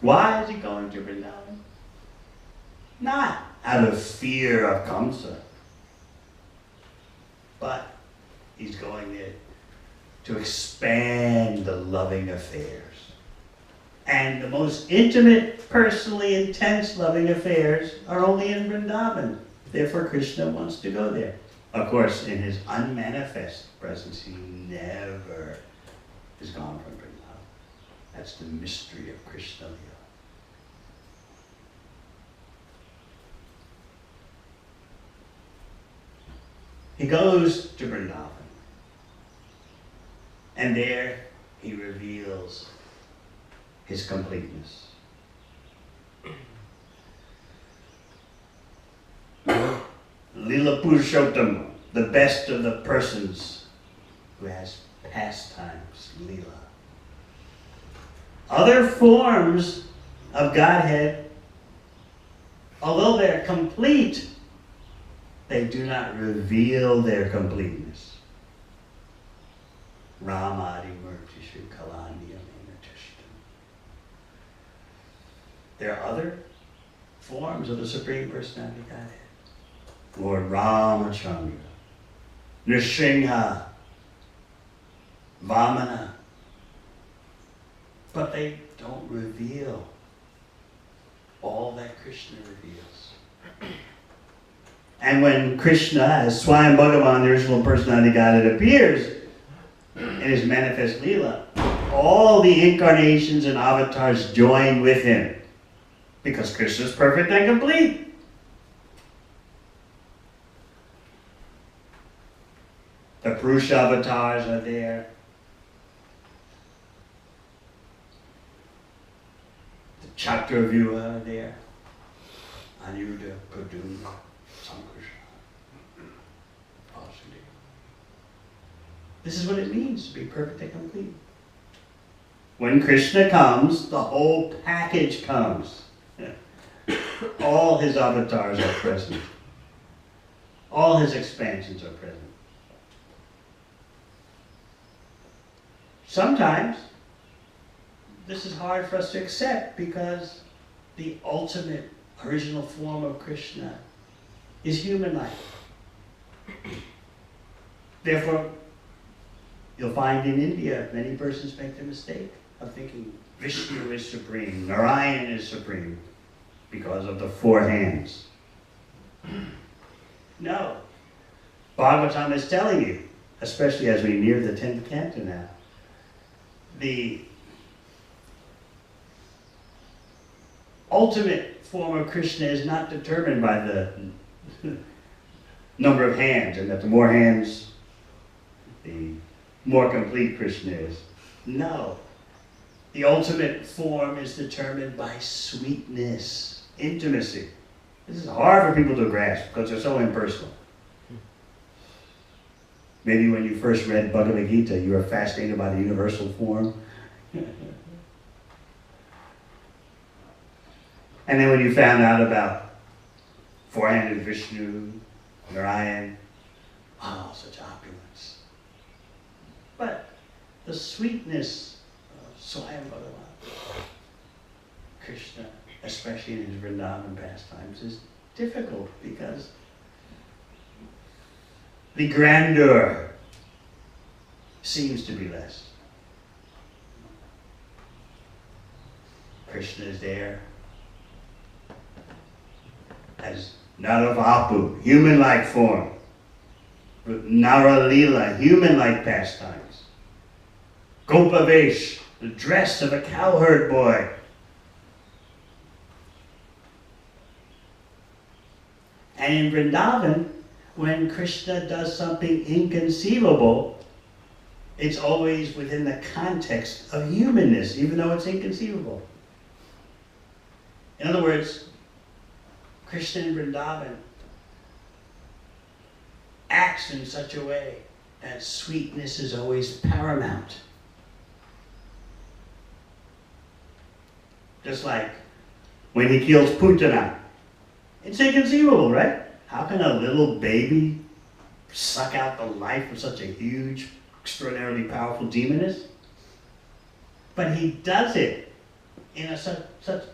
Why is he going to Vrindavan? Not out of fear of Kamsa, but he's going there to expand the loving affairs. And the most intimate, personally intense loving affairs are only in Vrindavan. Therefore, Krishna wants to go there. Of course, in his unmanifest presence, he never is gone from Vrindavan. That's the mystery of Krishna Lila. He goes to Vrindavan. And there he reveals his completeness. Lila Purushottam, the best of the persons who has pastimes, Lila. Other forms of Godhead, although they're complete, they do not reveal their completeness. Ramadi Murtishu Kalandiya Menatishtam. There are other forms of the Supreme Personality Godhead. Lord Ramachandra, Nrsimha, Vamana, but they don't reveal all that Krishna reveals. And when Krishna, as Swayam Bhagavan, the original personality Godhead, appears in his manifest Leela, all the incarnations and avatars join with him, because Krishna is perfect and complete. The Purusha avatars are there. The Chakravyuha are there. Anyuddha, Pradumna, Sankrishna, Vasudeva. This is what it means to be perfect and complete. When Krishna comes, the whole package comes. All his avatars are present. All his expansions are present. Sometimes, this is hard for us to accept because the ultimate original form of Krishna is human life. Therefore, you'll find in India, many persons make the mistake of thinking Vishnu is supreme, Narayan is supreme, because of the four hands. No. Bhagavatam is telling you, especially as we near the 10th canto now, the ultimate form of Krishna is not determined by the number of hands, and that the more hands, the more complete Krishna is. No. The ultimate form is determined by sweetness, intimacy. This is hard for people to grasp because they're so impersonal. Maybe when you first read Bhagavad Gita, you were fascinated by the universal form. And then when you found out about four-handed Vishnu, Narayan, oh, such opulence. But the sweetness of Swayam Bhagavan, Krishna, especially in his Vrindavan pastimes, is difficult because the grandeur seems to be less. Krishna is there as Naravapu, human-like form. Naralila, human-like pastimes. Gopavesh, the dress of a cowherd boy. And in Vrindavan, when Krishna does something inconceivable, it's always within the context of humanness, even though it's inconceivable. In other words, Krishna in Vrindavan acts in such a way that sweetness is always paramount. Just like when he kills Putana. It's inconceivable, right? How can a little baby suck out the life of such a huge, extraordinarily powerful demoness? But he does it in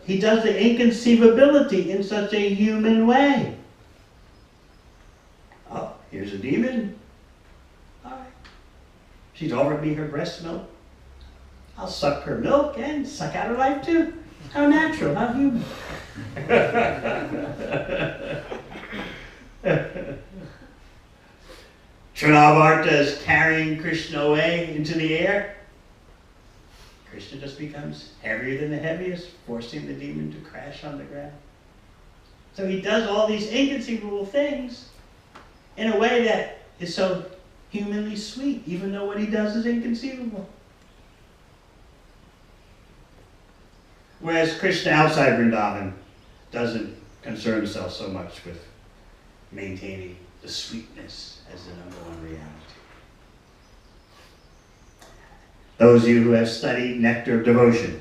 he does the inconceivability in such a human way. Oh, here's a demon. All right. She's offered me her breast milk. I'll suck her milk and suck out her life too. How natural, how human. Trinavarta is carrying Krishna away into the air. Krishna just becomes heavier than the heaviest, forcing the demon to crash on the ground. So he does all these inconceivable things in a way that is so humanly sweet, even though what he does is inconceivable. Whereas Krishna outside Vrindavan doesn't concern himself so much with maintaining the sweetness as the number one reality. Those of you who have studied Nectar of Devotion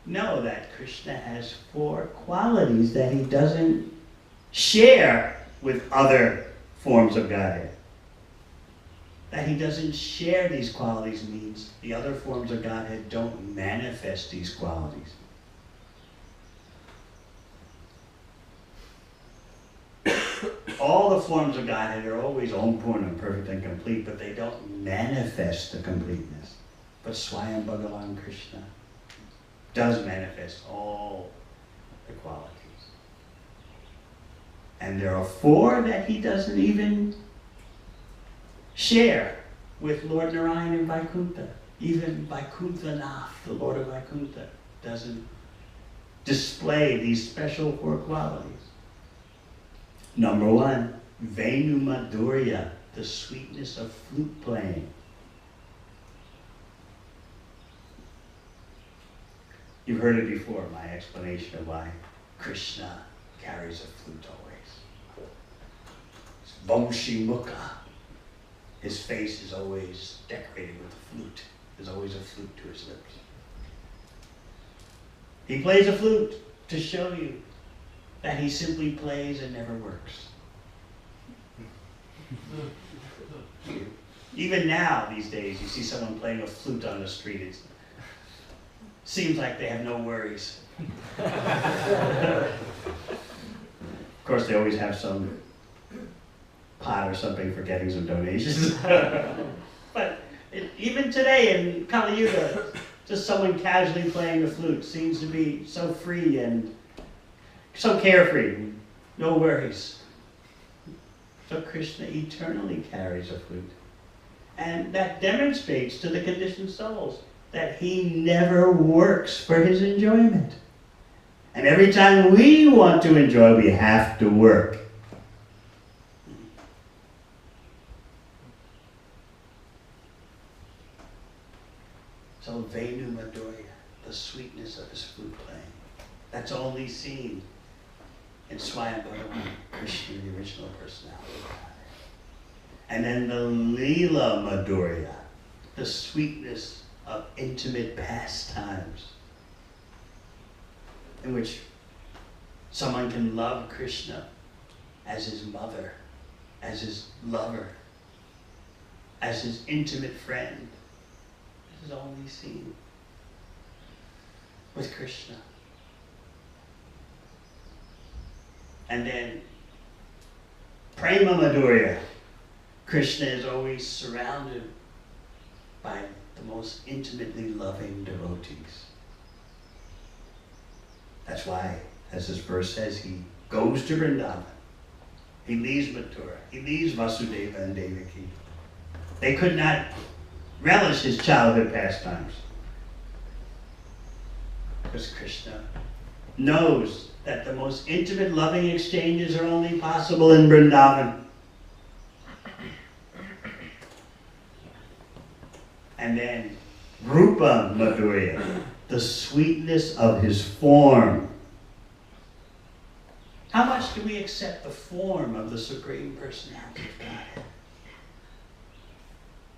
know that Krishna has 4 qualities that he doesn't share with other forms of Godhead. That he doesn't share these qualities means the other forms of Godhead don't manifest these qualities. All the forms of Godhead are always Om Purnam, perfect and complete, but they don't manifest the completeness. But Swayam Bhagavan Krishna does manifest all the qualities. And there are 4 that he doesn't even share with Lord Narayan and Vaikuntha. Even Vaikuntha-nath, the Lord of Vaikuntha, doesn't display these special 4 qualities. Number 1, Venu Madhurya, the sweetness of flute playing. You've heard it before, my explanation of why Krishna carries a flute always. It's Vamshi Mukha. His face is always decorated with a flute. There's always a flute to his lips. He plays a flute to show you that he simply plays and never works. Even now, these days, you see someone playing a flute on the street, it seems like they have no worries. Of course, they always have some pot or something for getting some donations. But even today in Kali Yuga, just someone casually playing a flute seems to be so free and so carefree, no worries. So Krishna eternally carries a flute. And that demonstrates to the conditioned souls that he never works for his enjoyment. And every time we want to enjoy, we have to work. So Venu Madhurya, the sweetness of his flute playing, that's only seen in Swayam Bhagavan Krishna, the original personality of God. And then the Leela Madhurya, the sweetness of intimate pastimes, in which someone can love Krishna as his mother, as his lover, as his intimate friend. This is only seen with Krishna. And then Prema Madhurya. Krishna is always surrounded by the most intimately loving devotees. That's why, as this verse says, he goes to Vrindavan. He leaves Mathura. He leaves Vasudeva and Devaki. They could not relish his childhood pastimes, because Krishna knows that the most intimate loving exchanges are only possible in Vrindavan. And then Rupa Madhurya, the sweetness of his form. How much do we accept the form of the Supreme Personality of Godhead?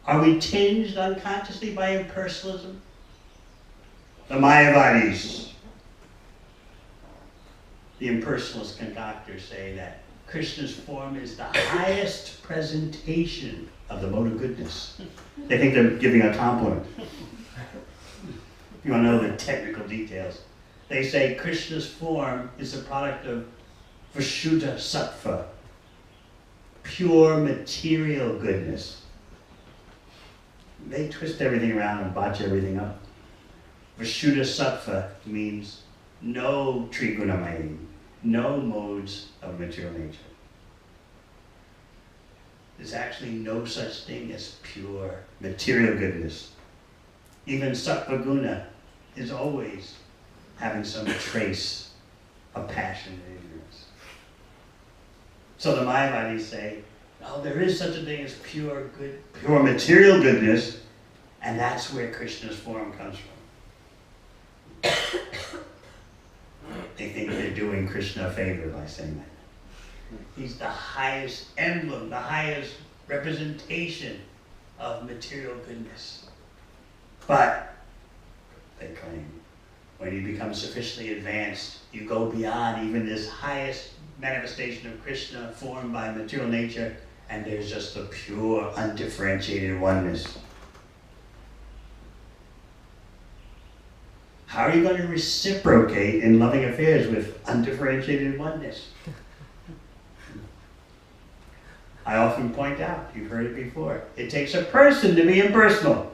Are we tinged unconsciously by impersonalism? The Mayavadis, the impersonalist concoctors, say that Krishna's form is the highest presentation of the mode of goodness. They think they're giving a compliment. You want to know the technical details. They say Krishna's form is a product of Vishuddha Sattva, pure material goodness. They twist everything around and botch everything up. Vishuddha Sattva means no Trigunamayi, no modes of material nature. There's actually no such thing as pure material goodness. Even Sattva Guna is always having some trace of passion and ignorance. So the Mayavadis say, oh, there is such a thing as pure material goodness, and that's where Krishna's form comes from. They think they're doing Krishna a favor by saying that. He's the highest emblem, the highest representation of material goodness. But, they claim, when you become sufficiently advanced, you go beyond even this highest manifestation of Krishna formed by material nature, and there's just a pure, undifferentiated oneness. How are you going to reciprocate in loving affairs with undifferentiated oneness? I often point out, you've heard it before, it takes a person to be impersonal.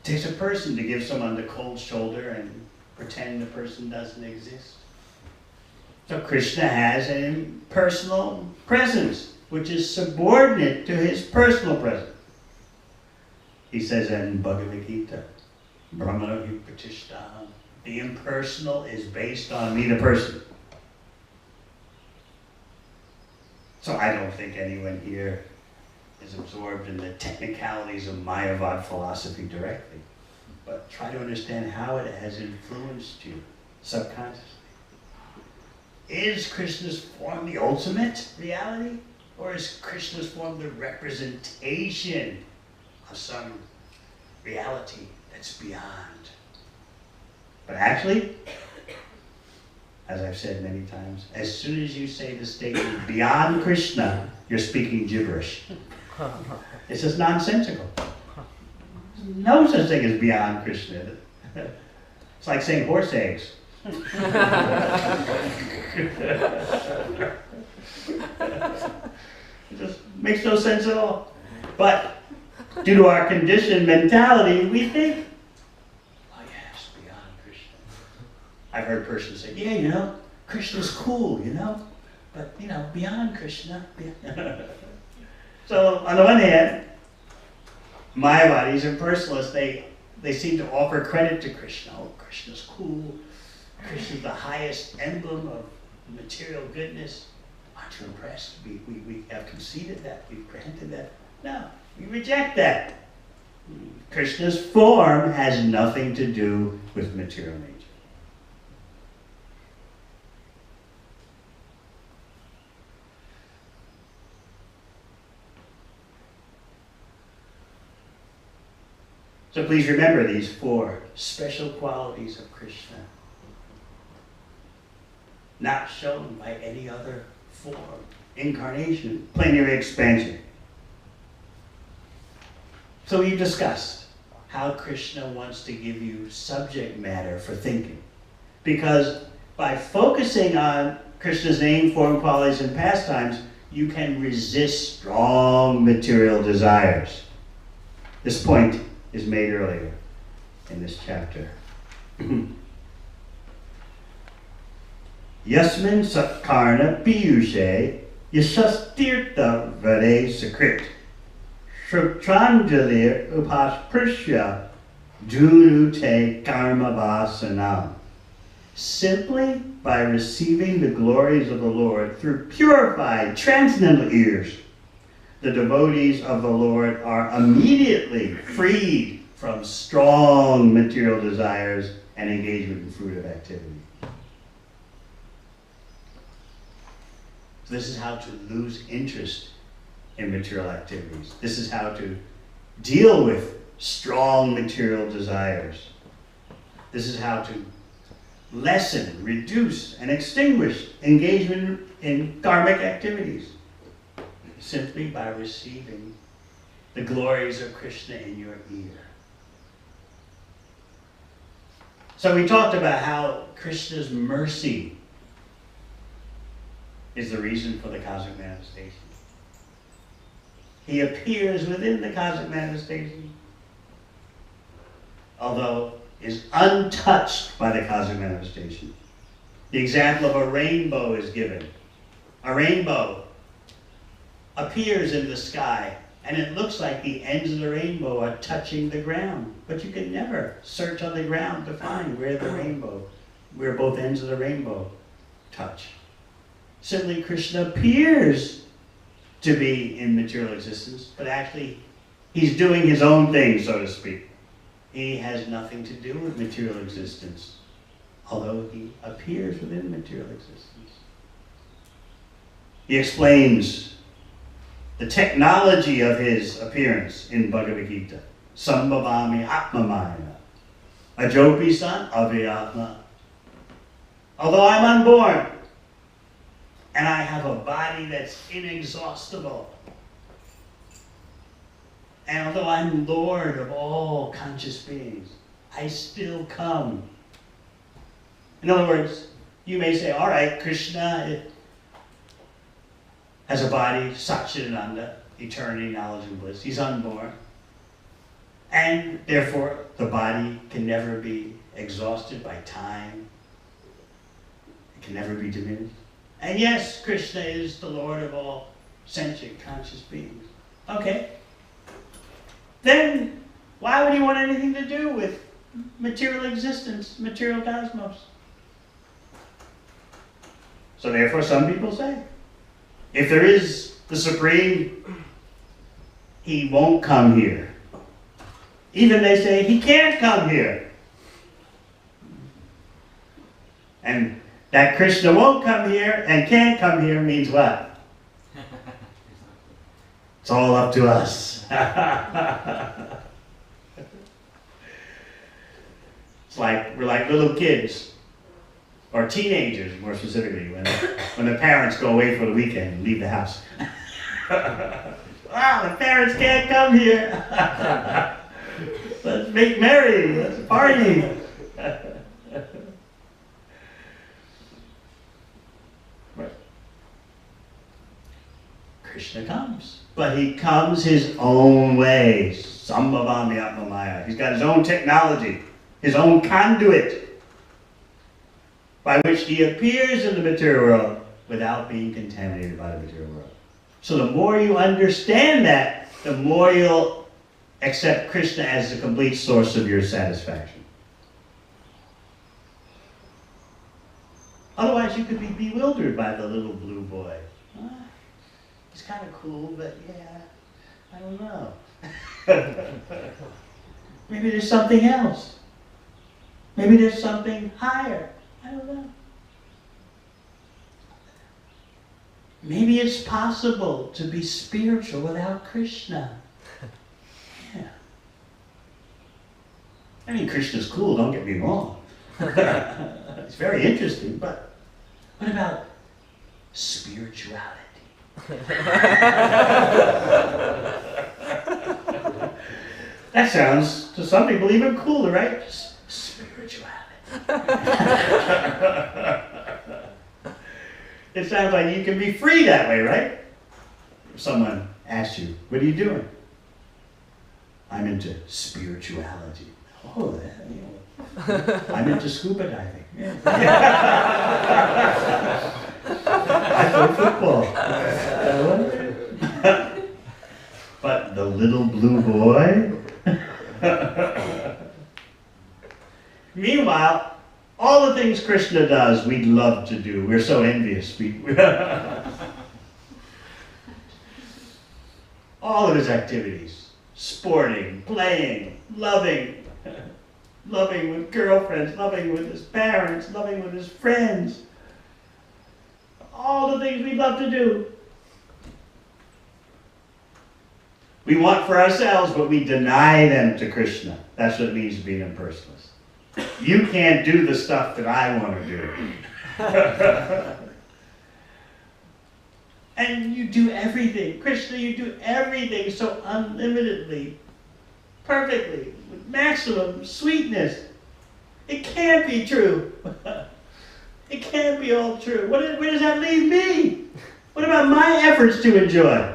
It takes a person to give someone the cold shoulder and pretend the person doesn't exist. So Krishna has an impersonal presence, which is subordinate to his personal presence. He says in Bhagavad Gita, Brahmana Vipratishtam, the impersonal is based on me, the person. So I don't think anyone here is absorbed in the technicalities of Mayavad philosophy directly, but try to understand how it has influenced you subconsciously. Is Krishna's form the ultimate reality? Or is Krishna's form the representation of some reality that's beyond? But actually, as I've said many times, as soon as you say the statement beyond Krishna, you're speaking gibberish. It's just nonsensical. There's no such thing as beyond Krishna. It's like saying horse eggs. It just makes no sense at all. But due to our conditioned mentality, we think, oh yes, beyond Krishna. I've heard persons say, yeah, you know, Krishna's cool, you know, but, you know, beyond Krishna. So, on the one hand, Mayavadis and personalists, they seem to offer credit to Krishna. Oh, Krishna's cool. Krishna's the highest emblem of material goodness. Aren't you impressed? We have conceded that. We've granted that. No, we reject that. Krishna's form has nothing to do with material nature. So please remember these four special qualities of Krishna, not shown by any other form, incarnation, plenary expansion. So we've discussed how Krishna wants to give you subject matter for thinking. Because by focusing on Krishna's name, form, qualities, and pastimes, you can resist strong material desires. This point is made earlier in this chapter. Yasmin satkarna piyushe yashastirtha vare sakrit shrutranjalir upasprishya dunute karma vasana. Simply by receiving the glories of the Lord through purified, transcendental ears, the devotees of the Lord are immediately freed from strong material desires and engagement in fruitive activity. So this is how to lose interest in material activities. This is how to deal with strong material desires. This is how to lessen, reduce, and extinguish engagement in karmic activities. Simply by receiving the glories of Krishna in your ear. So we talked about how Krishna's mercy is the reason for the cosmic manifestation. He appears within the cosmic manifestation, although is untouched by the cosmic manifestation. The example of a rainbow is given. A rainbow appears in the sky, and it looks like the ends of the rainbow are touching the ground. But you can never search on the ground to find where both ends of the rainbow touch. Simply, Krishna appears to be in material existence, but actually He's doing his own thing, so to speak. He has nothing to do with material existence, although he appears within material existence. He explains the technology of his appearance in Bhagavad Gita. Sambhavami Atmamaya. Ajopi san Avyatma. Although I'm unborn, and I have a body that's inexhaustible, and although I'm Lord of all conscious beings, I still come. In other words, you may say, all right, Krishna has a body, Satchidananda, eternity, knowledge, and bliss. He's unborn. And therefore, the body can never be exhausted by time. It can never be diminished. And yes, Krishna is the Lord of all sentient conscious beings. Okay. Then, why would he want anything to do with material existence, material cosmos? So therefore, some people say, if there is the Supreme, he won't come here. Even they say, he can't come here. And that Krishna won't come here and can't come here means what? It's all up to us. It's like, we're like little kids, or teenagers more specifically, when the parents go away for the weekend and leave the house. Wow, the parents can't come here. Let's make merry, let's party. Krishna comes, but he comes his own way. Sambhavami Atmamaya. He's got his own technology, his own conduit, by which he appears in the material world without being contaminated by the material world. So the more you understand that, the more you'll accept Krishna as the complete source of your satisfaction. Otherwise, you could be bewildered by the little blue boy. He's kind of cool, but yeah, I don't know. Maybe there's something else. Maybe there's something higher. I don't know. Maybe it's possible to be spiritual without Krishna. Yeah. I mean, Krishna's cool, don't get me wrong. It's very interesting, but what about spirituality? That sounds, to some people, even cooler, right? Spirituality. It sounds like you can be free that way, right? If someone asks you, what are you doing? I'm into spirituality. Oh, that, you know, I'm into scuba diving. Yeah. I play football. But the little blue boy? Meanwhile, all the things Krishna does, we'd love to do. We're so envious. All of his activities, sporting, playing, loving with girlfriends, loving with his parents, loving with his friends. All the things we love to do. We want for ourselves, but we deny them to Krishna. That's what it means to be an impersonalist. You can't do the stuff that I want to do. And you do everything. Krishna, you do everything so unlimitedly, perfectly, with maximum sweetness. It can't be true. It can't be all true. Where does that leave me? What about my efforts to enjoy?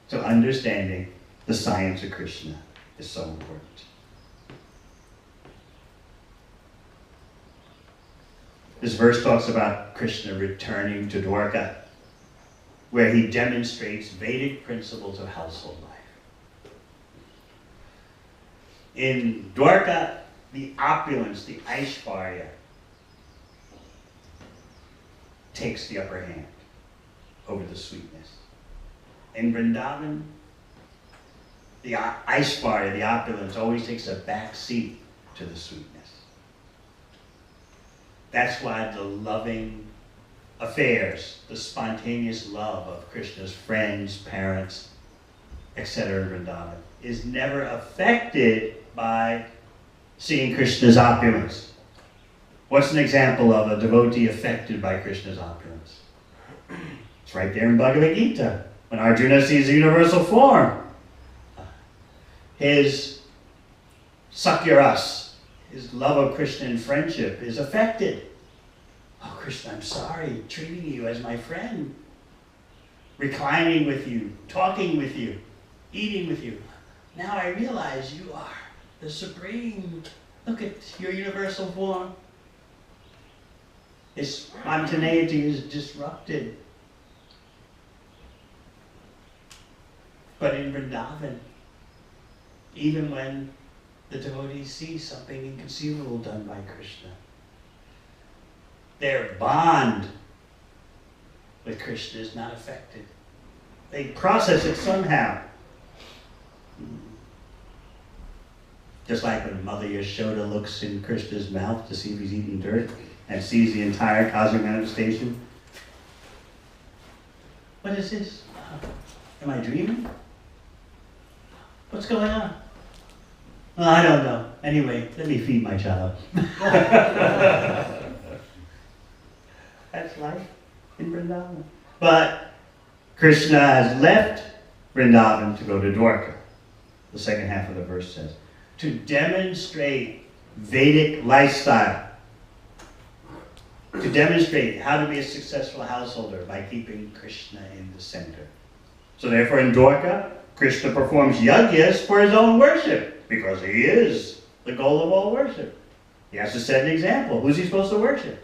So understanding the science of Krishna is so important. This verse talks about Krishna returning to Dwarka, where he demonstrates Vedic principles of household life. In Dwarka, the opulence, the Aishvarya, takes the upper hand over the sweetness. In Vrindavan, the Aishwarya, the opulence, always takes a back seat to the sweetness. That's why the loving affairs, the spontaneous love of Krishna's friends, parents, etc. in Vrindavan is never affected by seeing Krishna's opulence. What's an example of a devotee affected by Krishna's opulence? It's right there in Bhagavad Gita. When Arjuna sees the universal form, his sakyaras, his love of Krishna and friendship is affected. Oh, Krishna, I'm sorry, treating you as my friend, reclining with you, talking with you, eating with you. Now I realize you are the supreme. Look at your universal form. His spontaneity is disrupted. But in Vrindavan, even when the devotees see something inconceivable done by Krishna, their bond with Krishna is not affected. They process it somehow. Just like when Mother Yashoda looks in Krishna's mouth to see if he's eating dirt and sees the entire cosmic manifestation. What is this? Am I dreaming? What's going on? Well, I don't know. Anyway, let me feed my child. That's life in Vrindavan. But Krishna has left Vrindavan to go to Dwarka. The second half of the verse says, to demonstrate Vedic lifestyle. To demonstrate how to be a successful householder by keeping Krishna in the center. So therefore in Dwarka, Krishna performs yajnas for his own worship, because he is the goal of all worship. He has to set an example. Who's he supposed to worship?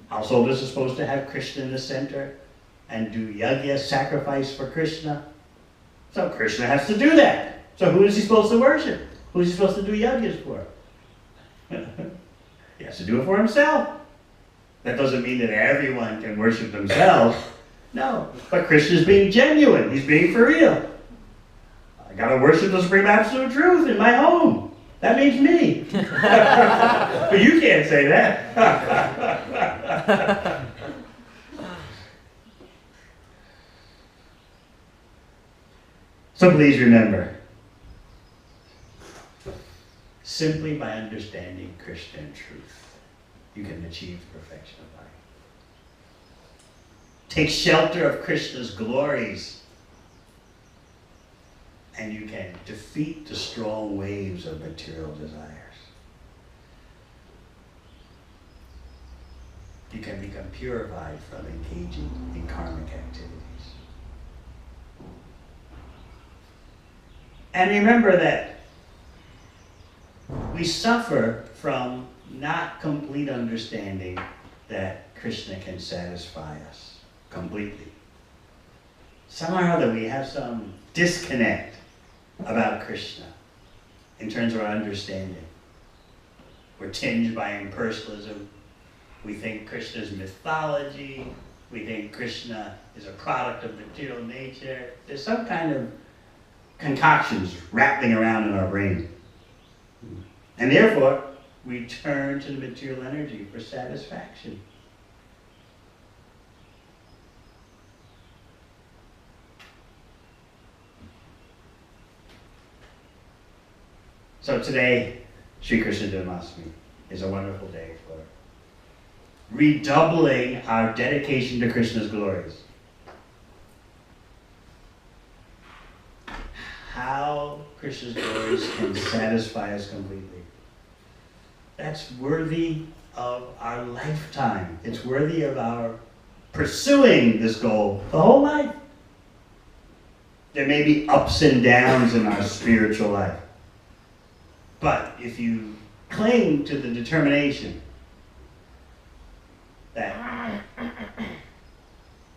Householders are supposed to have Krishna in the center and do yajna, sacrifice for Krishna. So Krishna has to do that. So who is he supposed to worship? Who is he supposed to do yajnas for? He has to do it for himself. That doesn't mean that everyone can worship themselves. No, but Krishna's being genuine. He's being for real. I gotta worship the Supreme Absolute Truth in my home. That means me. But you can't say that. So please remember, simply by understanding Krishna and truth, you can achieve perfection of life. Take shelter of Krishna's glories, and you can defeat the strong waves of material desires. You can become purified from engaging in karmic activities. And remember that we suffer from not complete understanding that Krishna can satisfy us completely. Somehow or other we have some disconnect about Krishna in terms of our understanding. We're tinged by impersonalism. We think Krishna is mythology. We think Krishna is a product of material nature. There's some kind of concoctions rattling around in our brain. And therefore, we turn to the material energy for satisfaction. So today, Sri Krishna Janmashtami is a wonderful day for redoubling our dedication to Krishna's glories. How Krishna's glories can satisfy us completely. That's worthy of our lifetime. It's worthy of our pursuing this goal the whole life. There may be ups and downs in our spiritual life. But if you cling to the determination that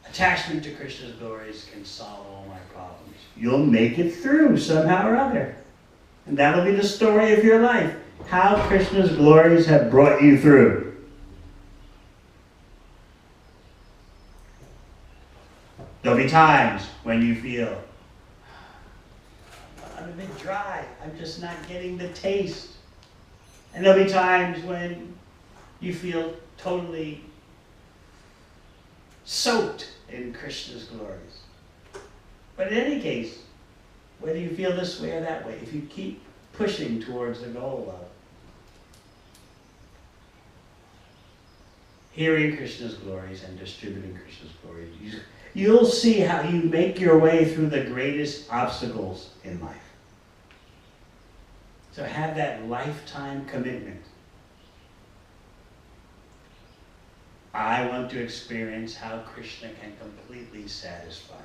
attachment to Krishna's glories can solve all my problems, you'll make it through somehow or other. And that'll be the story of your life. How Krishna's glories have brought you through. There'll be times when you feel, I'm a bit dry, I'm just not getting the taste. And there'll be times when you feel totally soaked in Krishna's glories. But in any case, whether you feel this way or that way, if you keep pushing towards the goal of hearing Krishna's glories and distributing Krishna's glories, you'll see how you make your way through the greatest obstacles in life. So have that lifetime commitment. I want to experience how Krishna can completely satisfy me.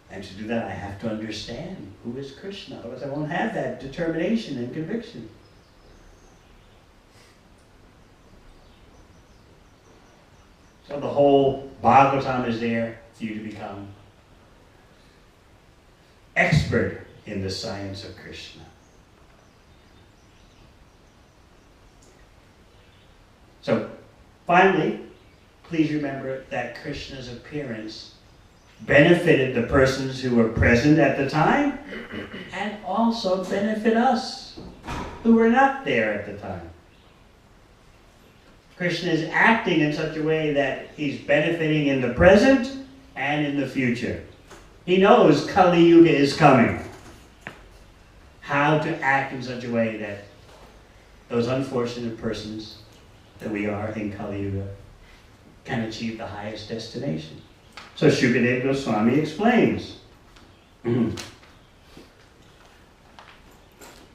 And to do that, I have to understand who is Krishna. Otherwise, I won't have that determination and conviction. So the whole Bhagavatam is there for you to become expert in the science of Krishna. So, finally, please remember that Krishna's appearance benefited the persons who were present at the time and also benefit us who were not there at the time. Krishna is acting in such a way that he's benefiting in the present and in the future. He knows Kali Yuga is coming. How to act in such a way that those unfortunate persons that we are in Kali Yuga can achieve the highest destination. So Shukadeva Goswami explains.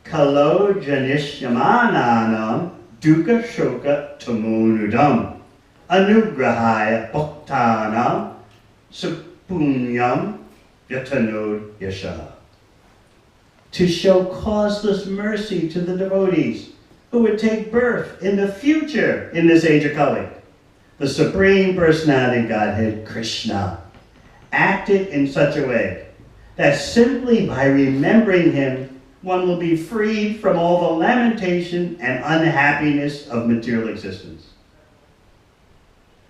Kalo janishyamananam dukkha shoka tamonudam anugrahaya bhaktanam sapunyam yatanod yasha. To show causeless mercy to the devotees who would take birth in the future in this age of Kali. The Supreme Personality of Godhead, Krishna, acted in such a way that simply by remembering him, one will be freed from all the lamentation and unhappiness of material existence.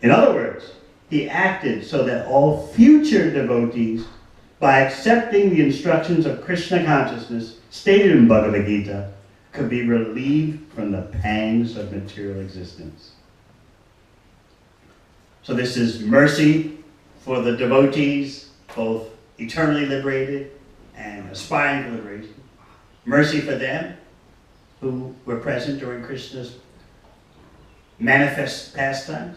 In other words, he acted so that all future devotees, by accepting the instructions of Krishna consciousness stated in Bhagavad Gita, could be relieved from the pangs of material existence. So this is mercy for the devotees, both eternally liberated and aspiring to liberation. Mercy for them who were present during Krishna's manifest pastimes.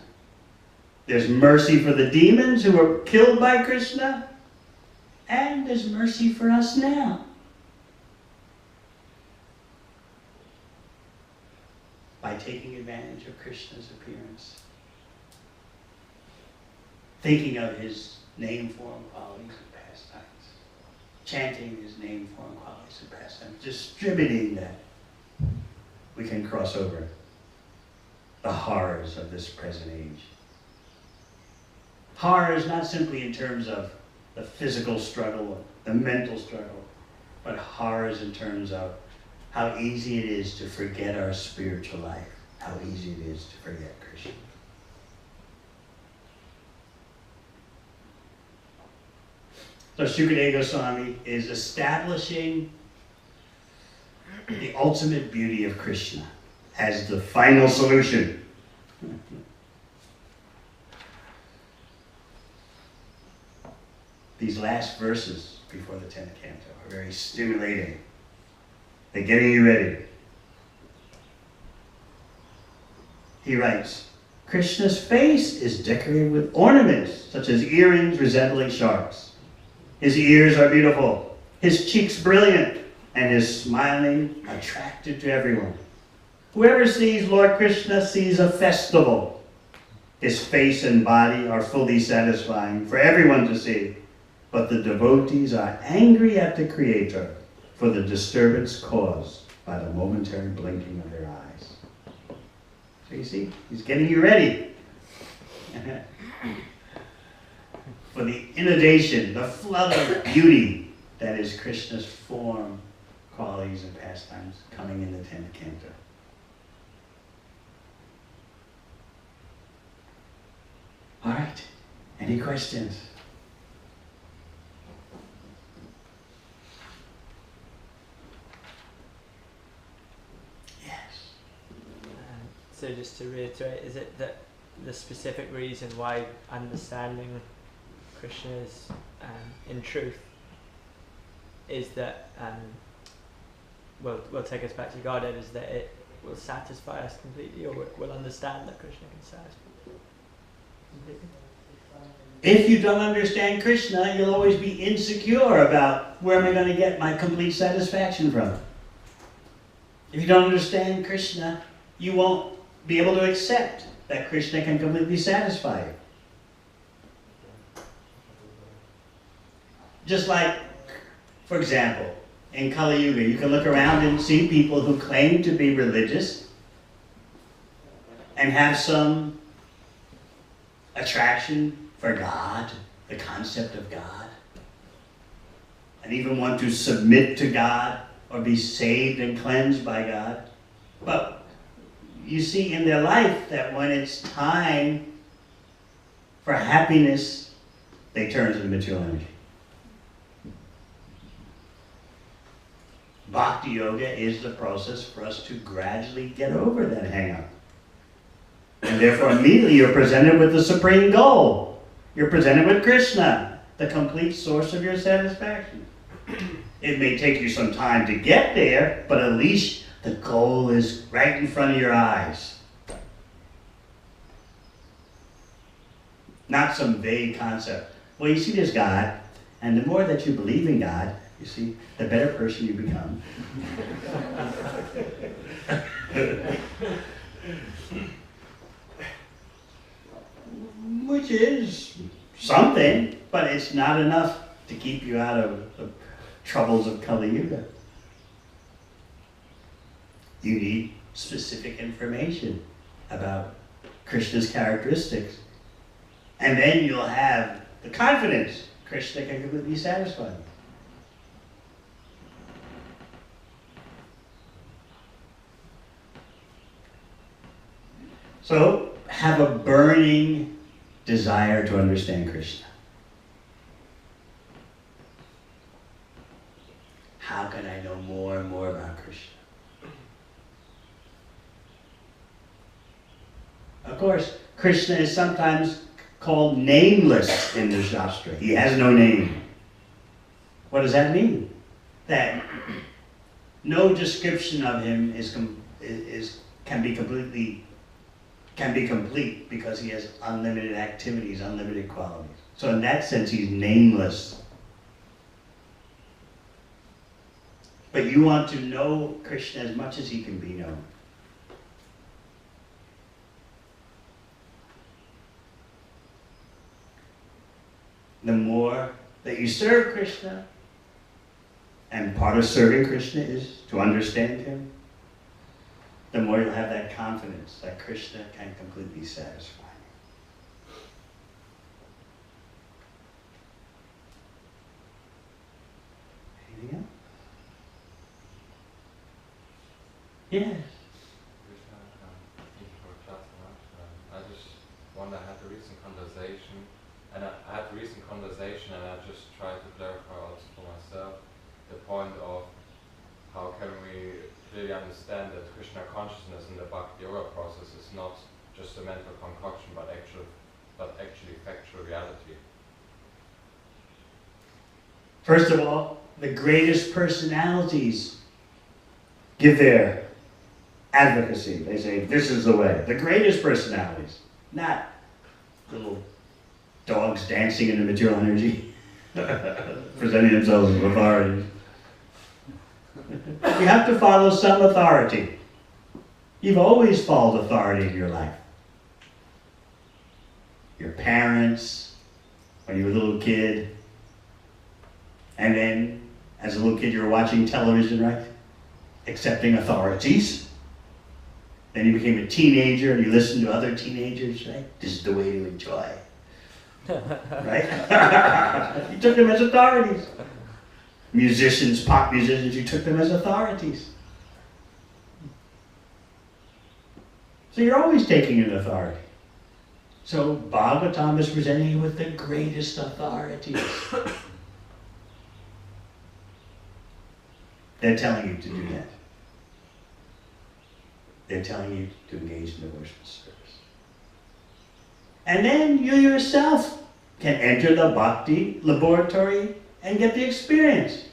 There's mercy for the demons who were killed by Krishna. And there's mercy for us now. By taking advantage of Krishna's appearance. Thinking of his name, form, qualities, and pastimes. Chanting his name, form, qualities, and pastimes. Distributing that. We can cross over the horrors of this present age. Horrors not simply in terms of the physical struggle, the mental struggle, but horrors in terms of how easy it is to forget our spiritual life, how easy it is to forget Krishna. So Shukadeva Goswami is establishing the ultimate beauty of Krishna as the final solution. These last verses before the 10th canto are very stimulating. They're getting you ready. He writes, Krishna's face is decorated with ornaments, such as earrings resembling sharks. His ears are beautiful, his cheeks brilliant, and his smiling attractive to everyone. Whoever sees Lord Krishna sees a festival. His face and body are fully satisfying for everyone to see. But the devotees are angry at the Creator for the disturbance caused by the momentary blinking of their eyes. So you see, he's getting you ready for the inundation, the flood of beauty that is Krishna's form, qualities, and pastimes coming in the 10th canto. All right, any questions? So just to reiterate, is it that the specific reason why understanding Krishna is in truth is that, will take us back to Godhead, is that it will satisfy us completely, or we'll understand that Krishna can satisfy completely? If you don't understand Krishna, you'll always be insecure about where am I going to get my complete satisfaction from. If you don't understand Krishna, you won't be able to accept that Krishna can completely satisfy you. Just like, for example, in Kali Yuga, you can look around and see people who claim to be religious and have some attraction for God, the concept of God, and even want to submit to God or be saved and cleansed by God. But you see in their life that when it's time for happiness, they turn to the material energy. Bhakti Yoga is the process for us to gradually get over that hang-up. And therefore immediately you're presented with the supreme goal. You're presented with Krishna, the complete source of your satisfaction. It may take you some time to get there, but at least the goal is right in front of your eyes. Not some vague concept. Well, you see there's God, and the more that you believe in God, you see, the better person you become. Which is something, but it's not enough to keep you out of the troubles of Kali Yuga. You need specific information about Krishna's characteristics. And then you'll have the confidence Krishna can completely satisfy you. So, have a burning desire to understand Krishna. How can I know more and more about Krishna? Of course, Krishna is sometimes called nameless in the Shastra. He has no name. What does that mean? That no description of him can be complete because he has unlimited activities, unlimited qualities. So in that sense, he's nameless. But you want to know Krishna as much as he can be known. The more that you serve Krishna, and part of serving Krishna is to understand him, the more you'll have that confidence that Krishna can completely satisfy you. Anything else? Yes. Krishna, thank you for class so much. I just wonder, I had a recent conversation, and I just tried to clarify also for myself the point of how can we really understand that Krishna consciousness in the Bhakti Yoga process is not just a mental concoction, but actually factual reality. First of all, the greatest personalities give their advocacy. They say, this is the way. The greatest personalities, not little dogs dancing in the material energy, presenting themselves as authorities. You have to follow some authority. You've always followed authority in your life. Your parents, when you were a little kid, and then as a little kid you were watching television, right? Accepting authorities. Then you became a teenager and you listened to other teenagers, right? This is the way to enjoy. Right? You took them as authorities. Musicians, pop musicians, you took them as authorities. So you're always taking an authority. So Bhagavatam is presenting you with the greatest authorities. They're telling you to do that. They're telling you to engage in devotional service. And then you yourself can enter the bhakti laboratory and get the experience.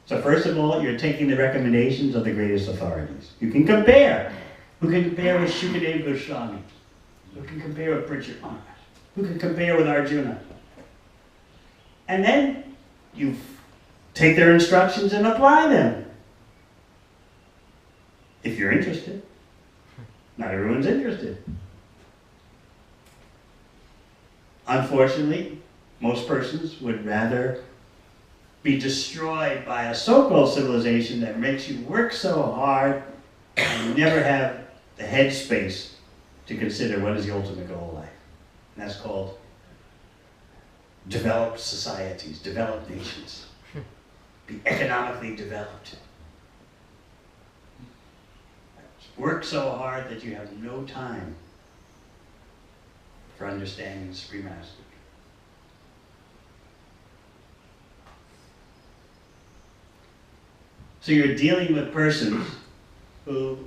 So first of all, you're taking the recommendations of the greatest authorities. You can compare. Who can compare with Shukadeva Goswami? Who can compare with Pritchard Maharaj? Who can compare with Arjuna? And then you take their instructions and apply them. If you're interested. Not everyone's interested. Unfortunately, most persons would rather be destroyed by a so-called civilization that makes you work so hard and never have the headspace to consider what is the ultimate goal of life. And that's called developed societies, developed nations. Be economically developed. Work so hard that you have no time for understanding the Supreme Master. So you're dealing with persons who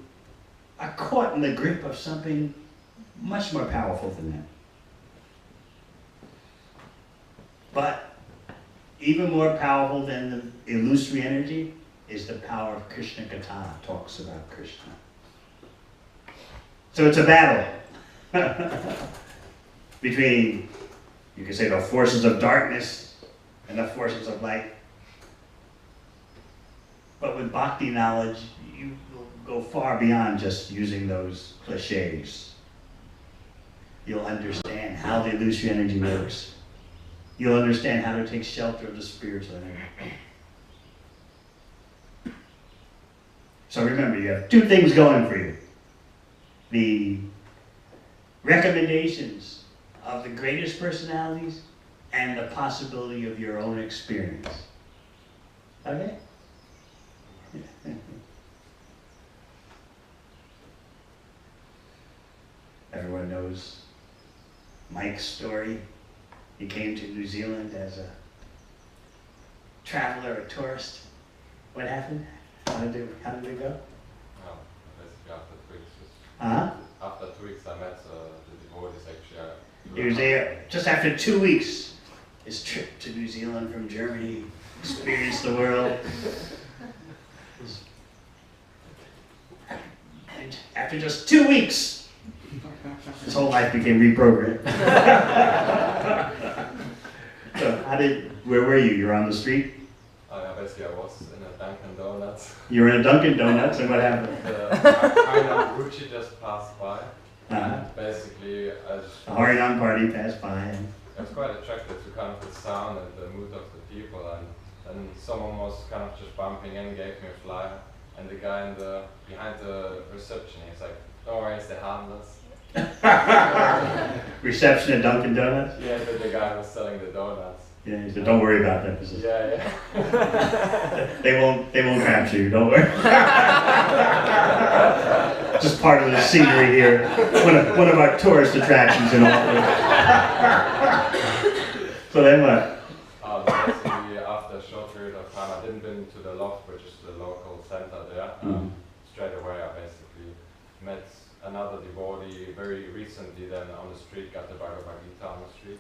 are caught in the grip of something much more powerful than them. But even more powerful than the illusory energy is the power of Krishna Katha, talks about Krishna. So it's a battle between, you could say, the forces of darkness and the forces of light. But with bhakti knowledge, you will go far beyond just using those cliches. You'll understand how the illusory energy works. You'll understand how to take shelter of the spiritual energy. So remember, you have two things going for you. The recommendations of the greatest personalities and the possibility of your own experience. Okay? Everyone knows Mike's story. He came to New Zealand as a traveler, a tourist. What happened? How did it go? Well, basically after 2 weeks, Huh? after 2 weeks I met the devotees actually. He was there just after 2 weeks. His trip to New Zealand from Germany, experienced the world. And after just 2 weeks, his whole life became reprogrammed. So where were you? You were on the street? Basically I was in a Dunkin' Donuts. You were in a Dunkin' Donuts, and what happened? Harinam Ruchi just passed by. Uh-huh. Basically, I just... A Harinam party passed by. And I was quite attracted to kind of the sound and the mood of the people, and someone was kind of just bumping in, gave me a flyer, and the guy behind the reception, he's like, "Don't worry, they're harmless." Reception at Dunkin' Donuts? Yeah, the guy was selling the donuts. Yeah, he said, "Don't worry about them." Yeah. They won't capture you, don't worry. Just part of the scenery here. One of our tourist attractions in Auckland. So then what? Basically, after a short period of time, I didn't been to the loft, which is the local center there. Straight away, I basically met another devotee very recently. Then on the street, got the Bhagavad Gita on the street.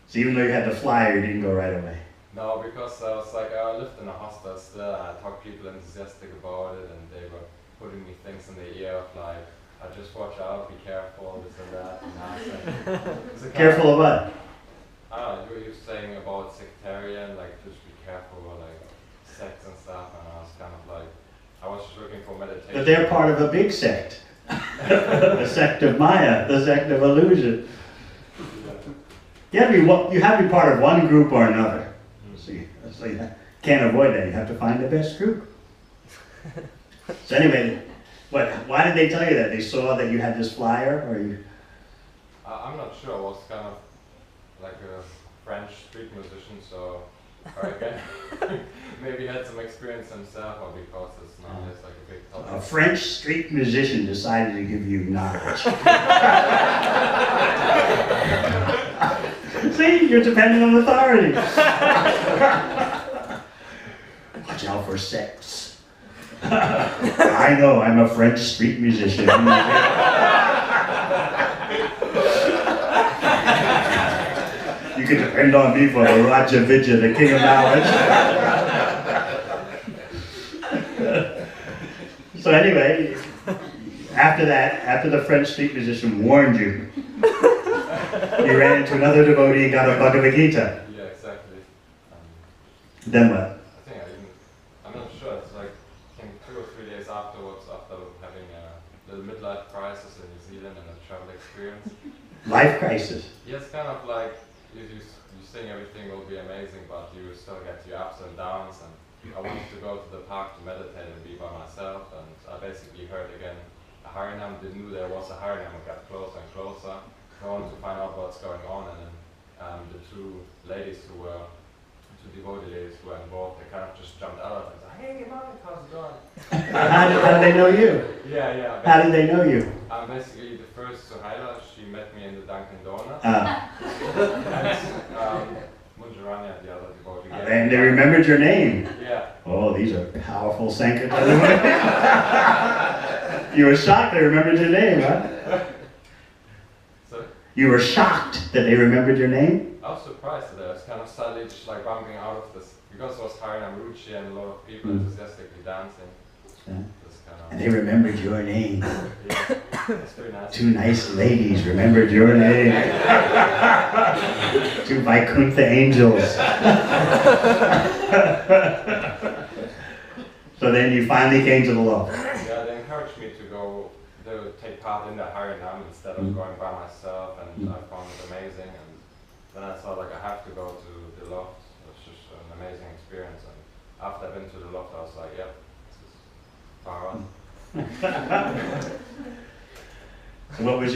So even though you had the flyer, you didn't go right away? No, because I was like, I lived in a hostel still, and I talked people enthusiastic about it, and they were putting me things in the ear of like, just watch out, be careful, this and that. And Careful of what? I don't know, you were saying about sectarian, like just be careful, like sects and stuff, and I was kind of like, I was just looking for meditation. But they're part of a big sect. The sect of Maya, the sect of illusion. You have to be part of one group or another. So you can't avoid that. You have to find the best group. So anyway, why did they tell you that? They saw that you had this flyer, or you? I'm not sure. I was kind of like a French street musician, so again, maybe he had some experience himself, or because it's nowadays like a big topic. A French street musician decided to give you knowledge. See, you're dependent on authority. watch out for sex. I know, I'm a French street musician. You can depend on me for the Raja Vijay, the king of knowledge. So anyway, after that, after the French street musician warned you, you ran into another devotee and got a Bhagavad Gita. Yeah, exactly. Then what? I'm not sure, it's like, I think 2 or 3 days afterwards, after having a little midlife crisis in New Zealand and a travel experience. Life crisis. Yeah, it's kind of like, you think everything will be amazing, but you still get your ups and downs, and I wanted to go to the park to meditate and be by myself, and I basically heard again a Harinam, they knew there was a Harinam, and got closer and closer. I wanted to find out what's going on, and then the 2 ladies who were, 2 devotees who were involved, they kind of just jumped out of it and said, "Hey Mike, how's it going?" How did they know you? Yeah. How did they know you? Basically the first Suhaila, she met me in the Dunkin' Donuts. And Munjaranya, the other devotee. And they remembered your name. Yeah. Oh, these are powerful Sankirtan. You were shocked they remembered your name, huh? So You were shocked that they remembered your name? I was surprised that I was kind of suddenly just like bumping out of this, because it was Harinam Ruchi and a lot of people enthusiastically dancing. Yeah. This kind And they remembered your name. yeah, it's very nice. 2 nice ladies remembered your name. 2 Vaikuntha angels. So then you finally came to the loft. Yeah, they encouraged me to go, to take part in the Harinam instead of going by myself, and I found it amazing. And then I thought, like, I have to go to the loft. It's just an amazing experience. And after I've been to the loft, I was like, yeah, this is far on. So what was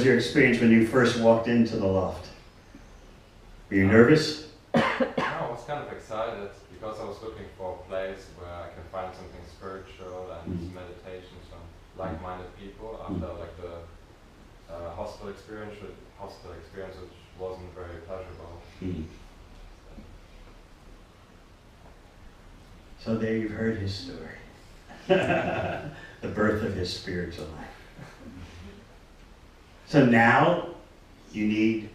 your experience when you first walked into the loft? Were you nervous? No, I was kind of excited because I was looking for a place where I can find something spiritual and meditation, some like-minded people after like the hospital experience, which wasn't very pleasurable. So there you've heard his story. The birth of his spiritual life. So now you need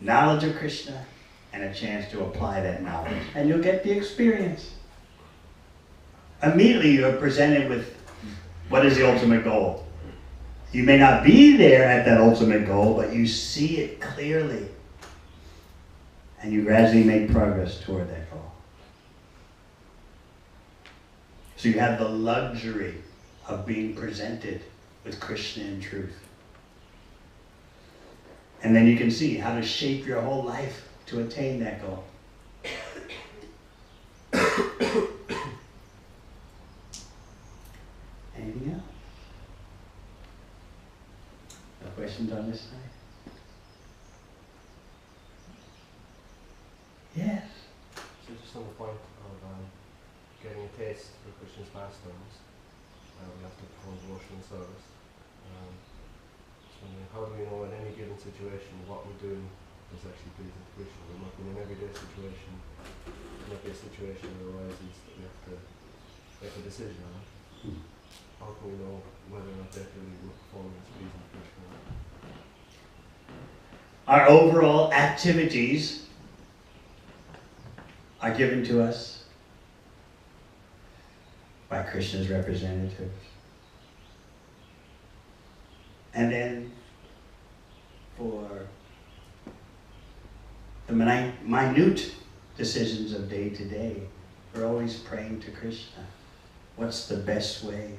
knowledge of Krishna and a chance to apply that knowledge, and you'll get the experience. Immediately you are presented with what is the ultimate goal. You may not be there at that ultimate goal, but you see it clearly, and you gradually make progress toward that goal. So you have the luxury of being presented with Krishna in truth. And then you can see how to shape your whole life to attain that goal. Anything else? No questions on this side? Yes. So just on the point of getting a taste for Krishna's pastimes, we have to perform devotional service. How do we know in any given situation what we're doing is actually pleasing to Krishna? We're not in an everyday situation. There might be a situation that arises that we have to make a decision on. How can we know whether or not that really we're performing is pleasing to Krishna? Our overall activities are given to us by Krishna's representatives. And then for the minute decisions of day to day, we're always praying to Krishna. What's the best way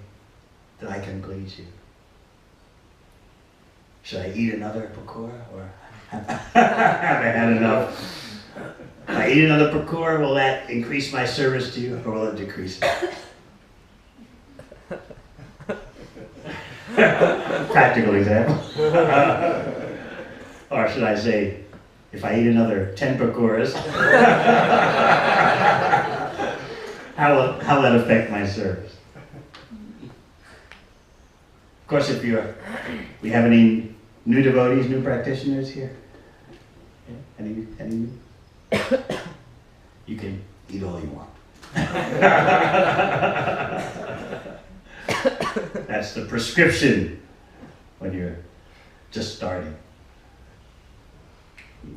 that I can please you? Should I eat another pakora, or have I had enough? If I eat another pakora, will that increase my service to you, or will it decrease it? Practical example. Or should I say, if I eat another 10 pakoras, how will that affect my service? Of course, if we have any new devotees, new practitioners here? Yeah? Any new? You can eat all you want. That's the prescription when you're just starting.